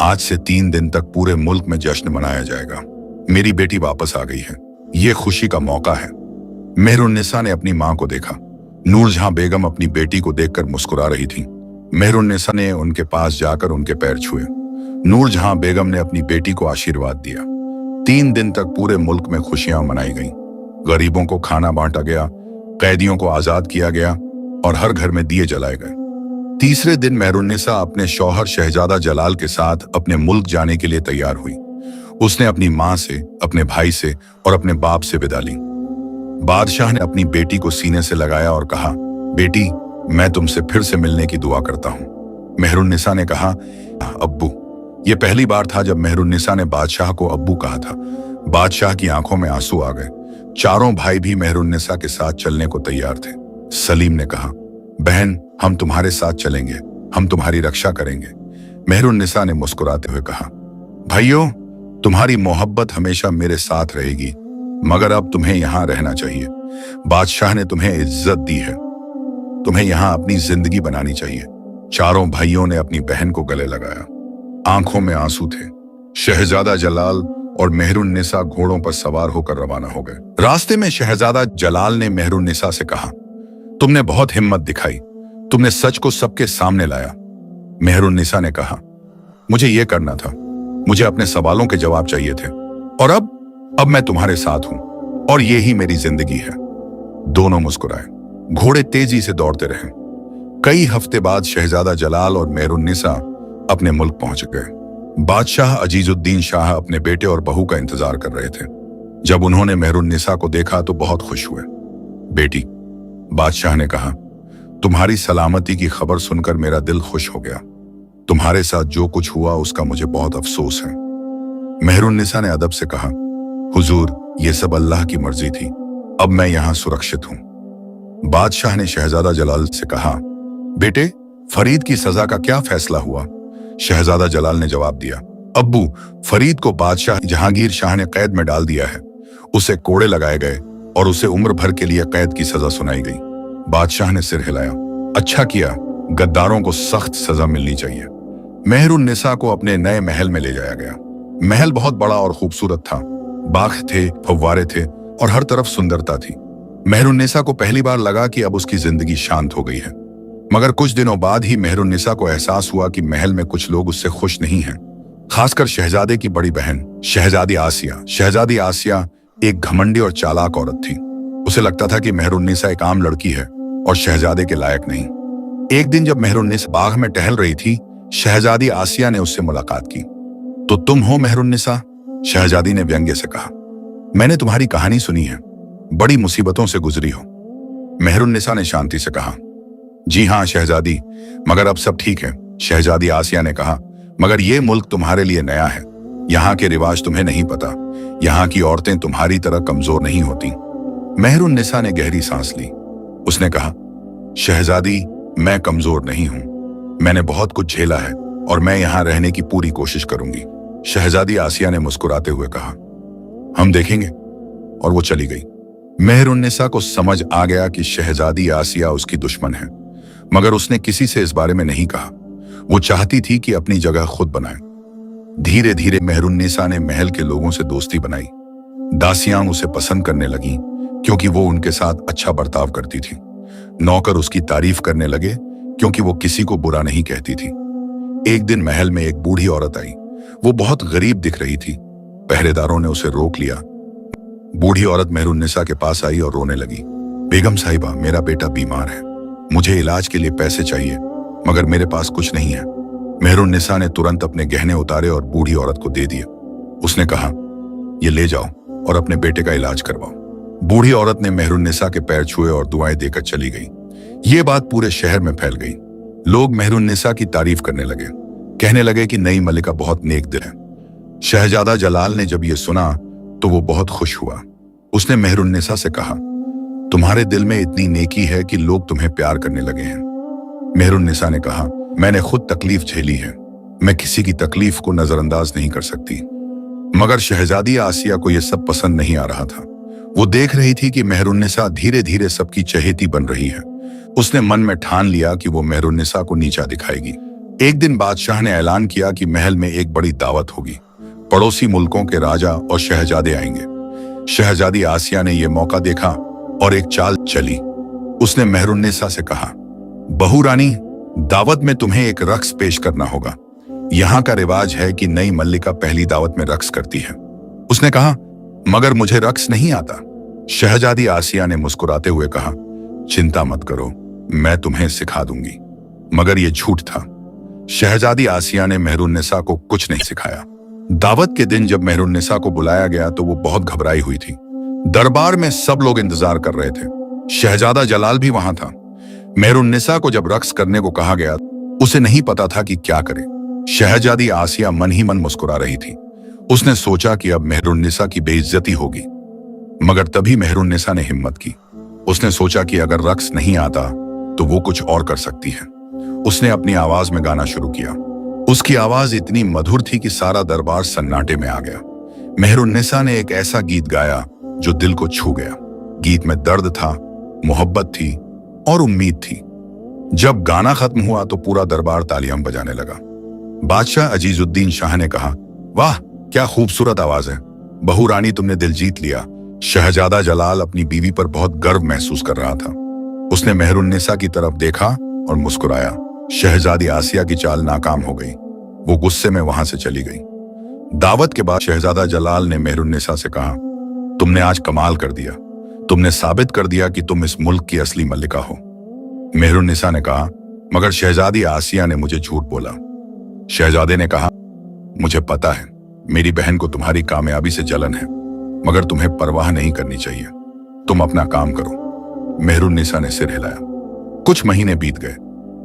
Speaker 1: आज से 3 दिन तक पूरे मुल्क में जश्न मनाया जाएगा। मेरी बेटी वापस आ गई है, ये खुशी का मौका है। मेहरुन्निसा ने अपनी मां को देखा। नूरजहां बेगम अपनी बेटी को देखकर मुस्कुरा रही थी। मेहरुन्निसा ने उनके पास जाकर उनके पैर छुए। नूरजहां बेगम ने अपनी बेटी को आशीर्वाद दिया। 3 दिन तक पूरे मुल्क में खुशियां मनाई गईं। गरीबों को खाना बांटा गया, कैदियों को आजाद किया गया और हर घर में दिए जलाए गए। तीसरे दिन मेहरुन्निसा अपने शौहर शहजादा जलाल के साथ अपने मुल्क जाने के लिए तैयार हुई। उसने अपनी मां से, अपने भाई से और अपने बाप से विदा ली। बादशाह ने अपनी बेटी को सीने से लगाया और कहा, बेटी, मैं तुमसे फिर से मिलने की दुआ करता हूं। मेहरुन्निसा ने कहा, अब्बू। यह पहली बार था जब मेहरुन्निसा ने बादशाह को अब्बू कहा था। बादशाह की आंखों में आंसू आ गए। चारों भाई भी मेहरुन्निसा के साथ चलने को तैयार थे। सलीम ने कहा, बहन, हम तुम्हारे साथ चलेंगे, हम तुम्हारी रक्षा करेंगे। मेहरुन्निसा ने मुस्कुराते हुए कहा, भाइयों, तुम्हारी मोहब्बत हमेशा मेरे साथ रहेगी, मगर अब तुम्हें यहां रहना चाहिए। बादशाह ने तुम्हें इज्जत दी है, तुम्हें यहां अपनी जिंदगी बनानी चाहिए। चारों भाइयों ने अपनी बहन को गले लगाया। आंखों में आंसू थे। शहजादा जलाल और मेहरुन्निसा घोड़ों पर सवार होकर रवाना हो गए। रास्ते में शहजादा जलाल ने मेहरुन्निसा से कहा, तुमने बहुत हिम्मत दिखाई, तुमने सच को सबके सामने लाया। मेहरुन्निसा ने कहा, मुझे यह करना था, मुझे अपने सवालों के जवाब चाहिए थे, और अब मैं तुम्हारे साथ हूं और ये ही मेरी जिंदगी है। दोनों मुस्कुराए। घोड़े तेजी से दौड़ते रहे। कई हफ्ते बाद शहजादा जलाल और मेहरुन्निसा अपने मुल्क पहुंच गए। बादशाह अजीजुद्दीन शाह अपने बेटे और बहू का इंतजार कर रहे थे। जब उन्होंने मेहरुन्निसा को देखा तो बहुत खुश हुए। बेटी, बादशाह ने कहा, तुम्हारी सलामती की खबर सुनकर मेरा दिल खुश हो गया। तुम्हारे साथ जो कुछ हुआ उसका मुझे बहुत अफसोस है। मेहरुन्निसा ने अदब से कहा, हुजूर, ये सब अल्लाह की मर्जी थी, अब मैं यहां सुरक्षित हूं। बादशाह ने शहजादा जलाल से कहा, बेटे, फरीद की सजा का क्या फैसला हुआ? शहजादा जलाल ने जवाब दिया, अब्बू, फरीद को बादशाह जहांगीर शाह ने कैद में डाल दिया है। उसे कोड़े लगाए गए और उसे उम्र भर के लिए कैद की सजा सुनाई गई। बादशाह ने सिर हिलाया, अच्छा किया, गद्दारों को सख्त सजा मिलनी चाहिए। मेहरुन्निसा को अपने नए महल में ले जाया गया। महल बहुत बड़ा और खूबसूरत था। बाग थे, फव्वारे थे और हर तरफ सुंदरता थी। मेहरुन्निसा को पहली बार लगा कि अब उसकी जिंदगी शांत हो गई है। मगर कुछ दिनों बाद ही मेहरुन्निसा को एहसास हुआ कि महल में कुछ लोग उससे खुश नहीं हैं, खासकर शहजादे की बड़ी बहन शहजादी आसिया। शहजादी आसिया एक घमंडी और चालाक औरत थी। उसे लगता था कि मेहरुन्निसा एक आम लड़की है और शहजादे के लायक नहीं। एक दिन जब मेहरुन्निसा बाग में टहल रही थी, शहजादी आसिया ने उससे मुलाकात की। तो तुम हो मेहरुन्निसा? शहजादी ने व्यंग्य से कहा, मैंने तुम्हारी कहानी सुनी है, बड़ी मुसीबतों से गुजरी हो। मेहरुन्निसा ने शांति से कहा, जी हाँ शहजादी, मगर अब सब ठीक है। शहजादी आसिया ने कहा, मगर ये मुल्क तुम्हारे लिए नया है, यहाँ के रिवाज तुम्हें नहीं पता, यहाँ की औरतें तुम्हारी तरह कमजोर नहीं होती। मेहरुन्निसा ने गहरी सांस ली। उसने कहा, शहजादी, मैं कमजोर नहीं हूं, मैंने बहुत कुछ झेला है और मैं यहाँ रहने की पूरी कोशिश करूंगी। शहजादी आसिया ने मुस्कुराते हुए कहा, हम देखेंगे, और वो चली गई। मेहरुन्निसा को समझ आ गया कि शहजादी आसिया उसकी दुश्मन है, मगर उसने किसी से इस बारे में नहीं कहा। वो चाहती थी कि अपनी जगह खुद बनाए। धीरे धीरे मेहरुन्निसा ने महल के लोगों से दोस्ती बनाई। दासियां उसे पसंद करने लगीं क्योंकि वो उनके साथ अच्छा बर्ताव करती थी। नौकर उसकी तारीफ करने लगे क्योंकि वो किसी को बुरा नहीं कहती थी। एक दिन महल में एक बूढ़ी औरत आई। वो बहुत गरीब दिख रही थी। पहरेदारों ने उसे रोक लिया। बूढ़ी औरत मेहरुन्निसा के पास आई और रोने लगी, बेगम साहिबा, मेरा बेटा बीमार है, मुझे इलाज के लिए पैसे चाहिए, मगर मेरे पास कुछ नहीं है। मेहरुन्निसा ने तुरंत अपने गहने उतारे और बूढ़ी औरत को दे दिए। उसने कहा, ये ले जाओ और अपने बेटे का इलाज करवाओ। बूढ़ी औरत ने मेहरुन्निसा के पैर छुए और दुआएं देकर चली गई। ये बात पूरे शहर में फैल गई। लोग मेहरुन्निसा की तारीफ करने लगे, कहने लगे कि नई मलिका बहुत नेक दिल है। शहजादा जलाल ने जब ये सुना तो वो बहुत खुश हुआ। उसने मेहरुन्निसा से कहा, तुम्हारे दिल में इतनी नेकी है कि लोग तुम्हें प्यार करने लगे हैं। मेहरुन्निसा ने कहा, मैंने खुद तकलीफ झेली है, मैं किसी की तकलीफ को नजरअंदाज नहीं कर सकती। मगर शहजादी आसिया को यह सब पसंद नहीं आ रहा था। वो देख रही थी कि मेहरुन्निसा धीरे धीरे सबकी चहेती बन रही है। उसने मन में ठान लिया कि वो मेहरुन्निसा को नीचा दिखाएगी। एक दिन बादशाह ने ऐलान किया कि महल में एक बड़ी दावत होगी। पड़ोसी मुल्कों के राजा और शहजादे आएंगे। शहजादी आसिया ने यह मौका देखा और एक चाल चली। उसने मेहरुन्निसा से कहा, बहू रानी, दावत में तुम्हें एक रक्स पेश करना होगा। यहाँ का रिवाज है कि नई मल्लिका पहली दावत में रक्स करती है। उसने कहा, मगर मुझे रक्स नहीं आता। शहजादी आसिया ने मुस्कुराते हुए कहा, चिंता मत करो, मैं तुम्हें सिखा दूंगी। मगर यह झूठ था। शहजादी आसिया ने मेहरुन्निसा को कुछ नहीं सिखाया। दावत के दिन जब मेहरुन्निसा को बुलाया गया तो वो बहुत घबराई हुई थी। दरबार में सब लोग इंतजार कर रहे थे। शहजादा जलाल भी वहां था। मेहरुन्निसा को जब रक्स करने को कहा गया, उसे नहीं पता था कि क्या करे। शहजादी आसिया मन ही मन मुस्कुरा रही थी। उसने सोचा कि अब मेहरुन्निसा की बेइज्जती होगी। मगर तभी मेहरुन्निसा ने हिम्मत की। उसने सोचा कि अगर रक्स नहीं आता तो वो कुछ और कर सकती है। उसने अपनी आवाज में गाना शुरू किया। उसकी आवाज इतनी मधुर थी कि सारा दरबार सन्नाटे में आ गया। मेहरुन्निसा ने एक ऐसा गीत गाया जो दिल को छू गया। गीत में दर्द था, मोहब्बत थी और उम्मीद थी। जब गाना खत्म हुआ तो पूरा दरबार तालियां बजाने लगा। बादशाह अजीजुद्दीन शाह ने कहा, वाह क्या खूबसूरत आवाज है, बहू रानी तुमने दिल जीत लिया। शहजादा जलाल अपनी बीवी पर बहुत गर्व महसूस कर रहा था। उसने मेहरुन्निसा की तरफ देखा और मुस्कुराया। शहजादी आसिया की चाल नाकाम हो गई। वो गुस्से में वहां से चली गई। दावत के बाद शहजादा जलाल ने मेहरुन्निसा से कहा, तुमने आज कमाल कर दिया, तुमने साबित कर दिया कि तुम इस मुल्क की असली मल्लिका हो। मेहरुन्निसा ने कहा, मगर शहजादी आसिया ने मुझे झूठ बोला। शहजादे ने कहा, मुझे पता है, मेरी बहन को तुम्हारी कामयाबी से जलन है। मगर तुम्हें परवाह नहीं करनी चाहिए। तुम अपना काम करो। मेहरुन्निसा ने सिर हिलाया। कुछ महीने बीत गए।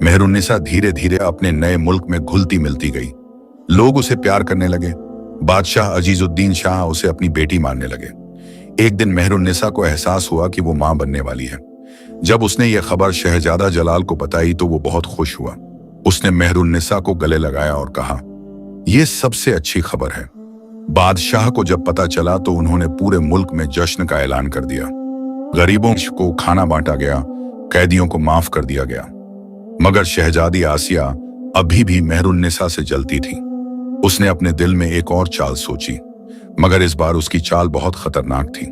Speaker 1: मेहरुन्निसा धीरे धीरे अपने नए मुल्क में घुलती मिलती गई। लोग उसे प्यार करने लगे। बादशाह अजीजुद्दीन शाह उसे अपनी बेटी मानने लगे। एक दिन मेहरुन्निसा को एहसास हुआ कि वो मां बनने वाली है। जब उसने ये खबर शहजादा जलाल को बताई तो वो बहुत खुश हुआ। उसने मेहरुन्निसा को गले लगाया और कहा, यह सबसे अच्छी खबर है। बादशाह को जब पता चला तो उन्होंने पूरे मुल्क में जश्न का ऐलान कर दिया। गरीबों को खाना बांटा गया, कैदियों को माफ कर दिया गया। मगर शहजादी आसिया अभी भी मेहरुन्निसा से जलती थी। उसने अपने दिल में एक और चाल सोची, मगर इस बार उसकी चाल बहुत खतरनाक थी।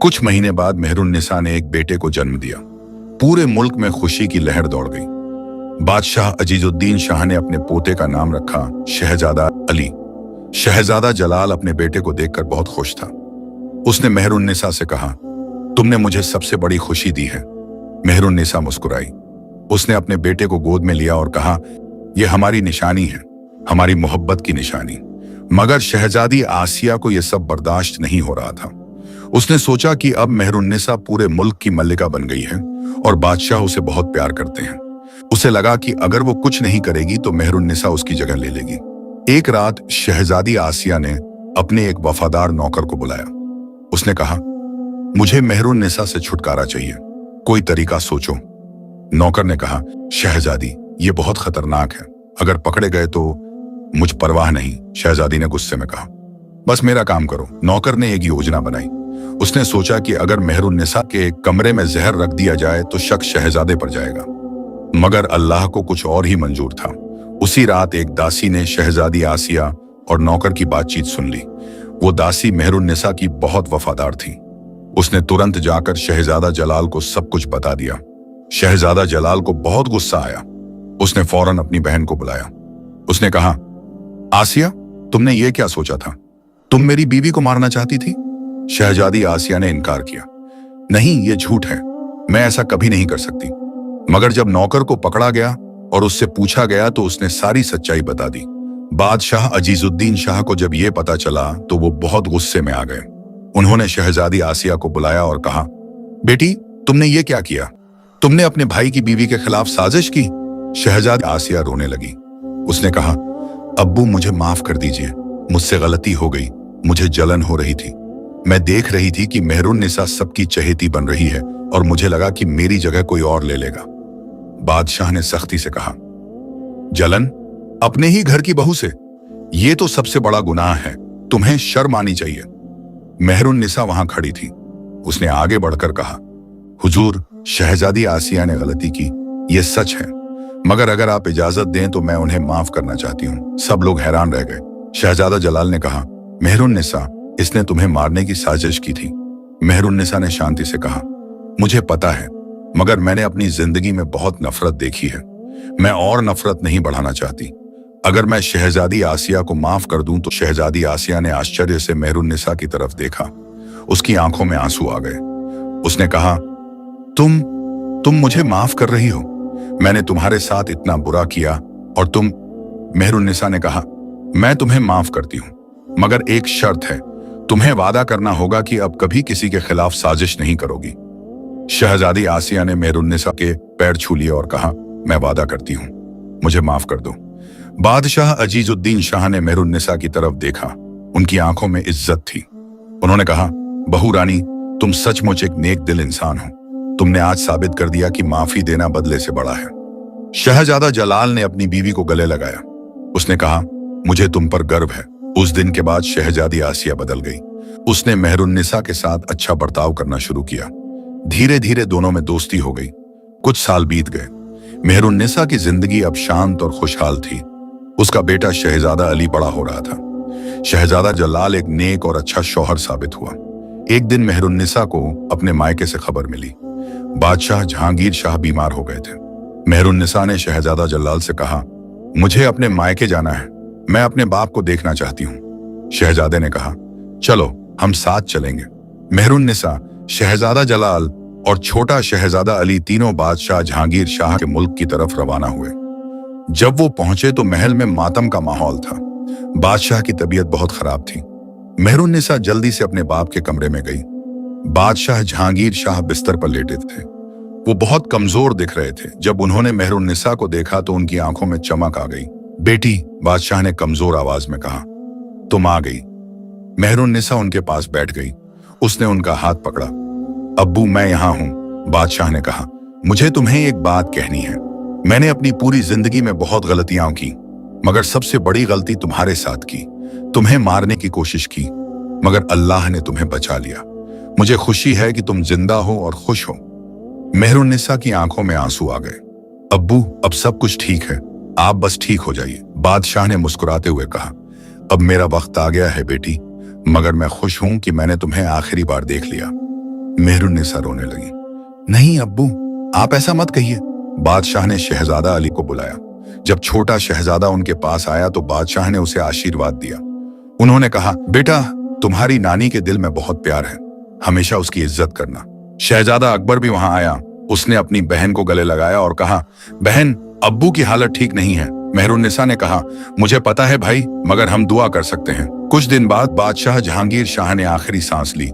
Speaker 1: कुछ महीने बाद मेहरुन्निसा ने एक बेटे को जन्म दिया। पूरे मुल्क में खुशी की लहर दौड़ गई। बादशाह अजीजुद्दीन शाह ने अपने पोते का नाम रखा शहजादा अली। शहजादा जलाल अपने बेटे को देखकर बहुत खुश था। उसने मेहरुन्निसा से कहा, तुमने मुझे सबसे बड़ी खुशी दी है। मेहरुन्निसा मुस्कुराई। उसने अपने बेटे को गोद में लिया और कहा, यह हमारी निशानी है, हमारी मोहब्बत की निशानी। मगर शहजादी आसिया को यह सब बर्दाश्त नहीं हो रहा था। उसने सोचा कि अब मेहरुन्निसा पूरे मुल्क की मल्लिका बन गई है और बादशाह उसे बहुत प्यार करते हैं। उसे लगा कि अगर वो कुछ नहीं करेगी तो मेहरुन्निसा उसकी जगह ले लेगी। एक रात शहजादी आसिया ने अपने एक वफादार नौकर को बुलाया। उसने कहा, मुझे मेहरुन्निसा से छुटकारा चाहिए, कोई तरीका सोचो। नौकर ने कहा, शहजादी ये बहुत खतरनाक है, अगर पकड़े गए तो मुझ परवाह नहीं। शहजादी ने गुस्से में कहा, बस मेरा काम करो। नौकर ने एक योजना बनाई। उसने सोचा कि अगर मेहरुन्निसा के कमरे में जहर रख दिया जाए तो शक शहजादे पर जाएगा। मगर अल्लाह को कुछ और ही मंजूर था। उसी रात एक दासी ने शहजादी आसिया और नौकर की बातचीत सुन ली। वो दासी मेहरुन्निसा की बहुत वफादार थी। उसने तुरंत जाकर शहजादा जलाल को सब कुछ बता दिया। शहजादा जलाल को बहुत गुस्सा आया। उसने फौरन अपनी बहन को बुलाया। उसने कहा, आसिया, तुमने ये क्या सोचा था? तुम मेरी बीवी को मारना चाहती थी? शहजादी आसिया ने इनकार किया। नहीं, ये झूठ है, मैं ऐसा कभी नहीं कर सकती। मगर जब नौकर को पकड़ा गया और उससे पूछा गया तो उसने सारी सच्चाई बता दी। बादशाह अजीजुद्दीन शाह को जब यह पता चला तो वो बहुत गुस्से में आ गए। उन्होंने शहजादी आसिया को बुलाया और कहा, बेटी, तुमने ये क्या किया? तुमने अपने भाई की बीवी के खिलाफ साजिश की। शहजादी आसिया रोने लगी। उसने कहा, अब्बू मुझे माफ कर दीजिए, मुझसे गलती हो गई। मुझे जलन हो रही थी। मैं देख रही थी कि मेहरुन्निसा सबकी चहेती बन रही है और मुझे लगा कि मेरी जगह कोई और ले लेगा। बादशाह ने सख्ती से कहा, जलन? अपने ही घर की बहू से? यह तो सबसे बड़ा गुनाह है, तुम्हें शर्म आनी चाहिए। मेहरुन्निसा वहां खड़ी थी। उसने आगे बढ़कर कहा, हुजूर, शहजादी आसिया ने गलती की, यह सच है, मगर अगर आप इजाजत दें तो मैं उन्हें माफ करना चाहती हूं। सब लोग हैरान रह गए। शहजादा जलाल ने कहा, मेहरुन्निसा, इसने तुम्हें मारने की साजिश की थी। मेहरुन्निसा ने शांति से कहा, मुझे पता है, मगर मैंने अपनी जिंदगी में बहुत नफरत देखी है। मैं और नफरत नहीं बढ़ाना चाहती। अगर मैं शहजादी आसिया को माफ कर दूं तो शहजादी आसिया ने आश्चर्य से मेहरुन्निसा की तरफ देखा। उसकी आंखों में आंसू आ गए। उसने कहा, तुम मुझे माफ कर रही हो? मैंने तुम्हारे साथ इतना बुरा किया और तुम? मेहरुन्निसा ने कहा, मैं तुम्हें माफ करती हूं, मगर एक शर्त है, तुम्हें वादा करना होगा कि अब कभी किसी के खिलाफ साजिश नहीं करोगी। शहजादी आसिया ने मेहरुन्निसा के पैर छू लिए और कहा, मैं वादा करती हूं, मुझे माफ कर दो। बादशाह अजीजुद्दीन शाह ने मेहरुन्निसा की तरफ देखा। उनकी आंखों में इज्जत थी। उन्होंने कहा, बहू रानी, तुम सचमुच एक नेक दिल इंसान हो। तुमने आज साबित कर दिया कि माफी देना बदले से बड़ा है। शहजादा जलाल ने अपनी बीवी को गले लगाया। उसने कहा, मुझे तुम पर गर्व है। उस दिन के बाद शहजादी आसिया बदल गई। उसने मेहरुन्निसा के साथ अच्छा बर्ताव करना शुरू किया। धीरे धीरे दोनों में दोस्ती हो गई। कुछ साल बीत गए। मेहरुन्निसा की जिंदगी अब शांत और खुशहाल थी। उसका बेटा शहजादा अली बड़ा हो रहा था। शहजादा जलाल एक नेक और अच्छा शौहर साबित हुआ। एक दिन मेहरुन्निसा को अपने मायके से खबर मिली, बादशाह जहांगीर शाह बीमार हो गए थे। मेहरुन्निसा ने शहजादा जलाल से कहा, मुझे अपने मायके जाना है, मैं अपने बाप को देखना चाहती हूँ। शहजादे ने कहा, चलो हम साथ चलेंगे। मेहरुन्निसा, शहजादा जलाल और छोटा शहजादा अली तीनों बादशाह जहांगीर शाह के मुल्क की तरफ रवाना हुए। जब वो पहुंचे तो महल में मातम का माहौल था। बादशाह की तबीयत बहुत खराब थी। मेहरुन्निसा जल्दी से अपने बाप के कमरे में गई। बादशाह जहांगीर शाह बिस्तर पर लेटे थे। वो बहुत कमजोर दिख रहे थे। जब उन्होंने मेहरुन्निसा को देखा तो उनकी आंखों में चमक आ गई। बेटी, बादशाह ने कमजोर आवाज में कहा, तुम आ गई। मेहरुन्निसा उनके पास बैठ गई। उसने उनका हाथ पकड़ा। अब्बू, मैं यहां हूं, बादशाह ने कहा। मुझे तुम्हें एक बात कहनी है। मैंने अपनी पूरी जिंदगी में बहुत गलतियां की, मगर सबसे बड़ी गलती तुम्हारे साथ की। तुम्हें मारने की कोशिश की, मगर अल्लाह ने तुम्हें बचा लिया। मुझे खुशी है कि तुम जिंदा हो और खुश हो। मेहरुन्निसा की आंखों में आंसू आ गए। अब्बू, अब सब कुछ ठीक है, आप बस ठीक हो जाइए, बादशाह ने मुस्कुराते हुए कहा। अब मेरा वक्त आ गया है बेटी, मगर मैं खुश हूं कि मैंने तुम्हें आखिरी बार देख लिया। मेहरुन्निसा रोने लगी। नहीं अब्बू, आप ऐसा मत कहिए। बादशाह ने शहजादा अली को बुलाया। जब छोटा शहजादा उनके पास आया तो बादशाह ने उसे आशीर्वाद दिया। उन्होंने कहा, बेटा, तुम्हारी नानी के दिल में बहुत प्यार है, हमेशा उसकी इज्जत करना। शहजादा अकबर भी वहां आया। उसने अपनी बहन को गले लगाया और कहा, बहन, अब्बू की हालत ठीक नहीं है। मेहरुन्निसा ने कहा, मुझे पता है भाई, मगर हम दुआ कर सकते हैं। कुछ दिन बाद बादशाह जहांगीर शाह ने आखिरी सांस ली।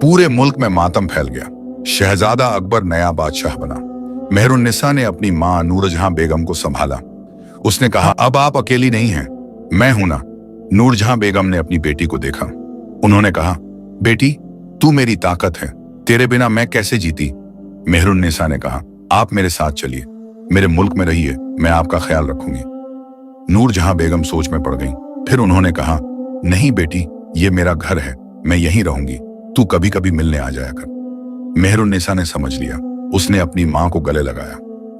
Speaker 1: पूरे मुल्क में मातम फैल गया। शहजादा अकबर नया बादशाह बना। मेहरुन्निसा ने अपनी मां नूरजहां बेगम को संभाला। उसने कहा, अब आप अकेली नहीं हैं, मैं हूं ना। नूरजहां बेगम ने अपनी बेटी को देखा। उन्होंने कहा, बेटी, तू मेरी ताकत है, तेरे बिना मैं कैसे जीती। मेहरुन्निसा ने कहा, आप मेरे साथ चलिए, मेरे मुल्क में रहिए, मैं आपका ख्याल रखूंगी। नूरजहां बेगम सोच में पड़ गई। फिर उन्होंने कहा, नहीं बेटी, ये मेरा घर है, मैं यहीं रहूंगी, तू कभी कभी मिलने आ जाया कर। मेहरुन्निसा ने समझ लिया। उसने अपनी मां को गले लगाया।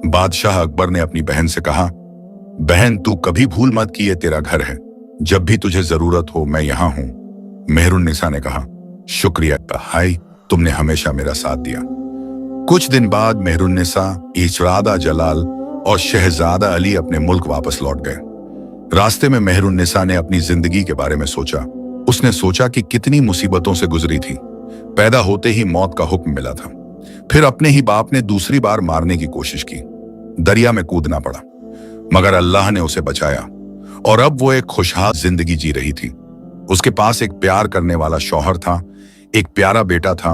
Speaker 1: बादशाह अकबर ने अपनी बहन से कहा, बहन, तू कभी भूल मत कि ये तेरा घर है, जब भी तुझे जरूरत हो मैं यहां हूं। मेहरुन्निसा ने कहा, शुक्रिया भाई, तुमने हमेशा मेरा साथ दिया। कुछ दिन बाद मेहरुन्निसा, इशरादा जलाल और शहजादा अली अपने मुल्क वापस लौट गए। रास्ते में मेहरुन्निसा ने अपनी जिंदगी के बारे में सोचा। उसने सोचा कि कितनी मुसीबतों से गुजरी थी। पैदा होते ही मौत का हुक्म मिला था। फिर अपने ही बाप ने दूसरी बार मारने की कोशिश की। दरिया में कूदना पड़ा, मगर अल्लाह ने उसे बचाया और अब वो एक खुशहाल जिंदगी जी रही थी। उसके पास एक प्यार करने वाला शौहर था, एक प्यारा बेटा था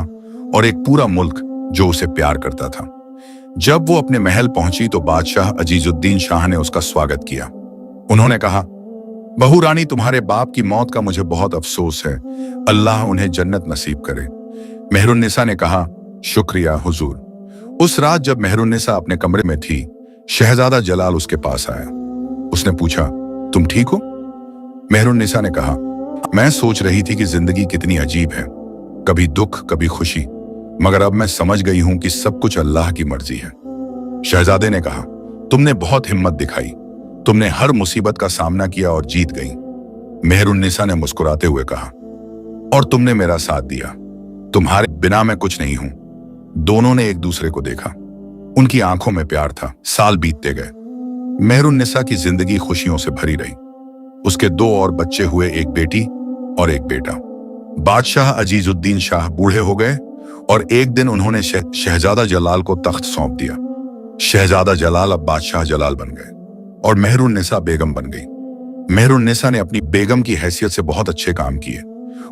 Speaker 1: और एक पूरा मुल्क जो उसे प्यार करता था। जब वो अपने महल पहुंची तो बादशाह अजीजुद्दीन शाह ने उसका स्वागत किया। उन्होंने कहा, बहू रानी, तुम्हारे बाप की मौत का मुझे बहुत अफसोस है, अल्लाह उन्हें जन्नत नसीब करे। मेहरुन्निसा ने कहा, शुक्रिया हुजूर। उस रात जब मेहरुन्निसा अपने कमरे में थी, शहजादा जलाल उसके पास आया। उसने पूछा, तुम ठीक हो? मेहरुन्निसा ने कहा, मैं सोच रही थी कि जिंदगी कितनी अजीब है, कभी दुख कभी खुशी, मगर अब मैं समझ गई हूं कि सब कुछ अल्लाह की मर्जी है। शहजादे ने कहा, तुमने बहुत हिम्मत दिखाई, तुमने हर मुसीबत का सामना किया और जीत गई। मेहरुन्निसा ने मुस्कुराते हुए कहा, और तुमने मेरा साथ दिया, तुम्हारे बिना मैं कुछ नहीं हूं। दोनों ने एक दूसरे को देखा। उनकी आंखों में प्यार था। साल बीतते गए। मेहरुन्निसा की जिंदगी खुशियों से भरी रही। उसके 2 और बच्चे हुए, एक बेटी और एक बेटा। बादशाह अजीजुद्दीन शाह बूढ़े हो गए और एक दिन उन्होंने शहजादा जलाल को तख्त सौंप दिया। शहजादा जलाल अब बादशाह जलाल बन गए और मेहरुन्निसा बेगम बन गई। मेहरुन्निसा ने अपनी बेगम की हैसियत से बहुत अच्छे काम किए।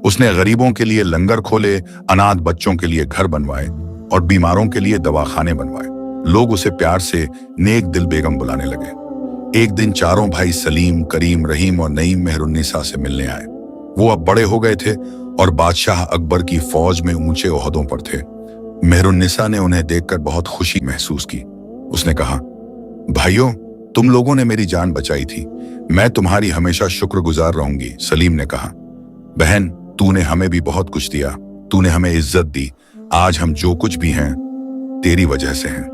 Speaker 1: उसने गरीबों के लिए लंगर खोले, अनाथ बच्चों के लिए घर बनवाए और बीमारों के लिए दवाखाने बनवाए। लोग उसे प्यार से नेक दिल बेगम बुलाने लगे। एक दिन चारों भाई सलीम, करीम, रहीम और नईम मेहरुन्निसा से मिलने आए। वो अब बड़े हो गए थे और बादशाह अकबर की फौज में ऊंचे ओहदों पर थे। मेहरुन्निसा ने उन्हें देखकर बहुत खुशी महसूस की। उसने कहा, भाइयों, तुम लोगों ने मेरी जान बचाई थी, मैं तुम्हारी हमेशा शुक्रगुजार रहूंगी। सलीम ने कहा, बहन, तूने हमें भी बहुत कुछ दिया, तूने हमें इज्जत दी, आज हम जो कुछ भी हैं तेरी वजह से हैं।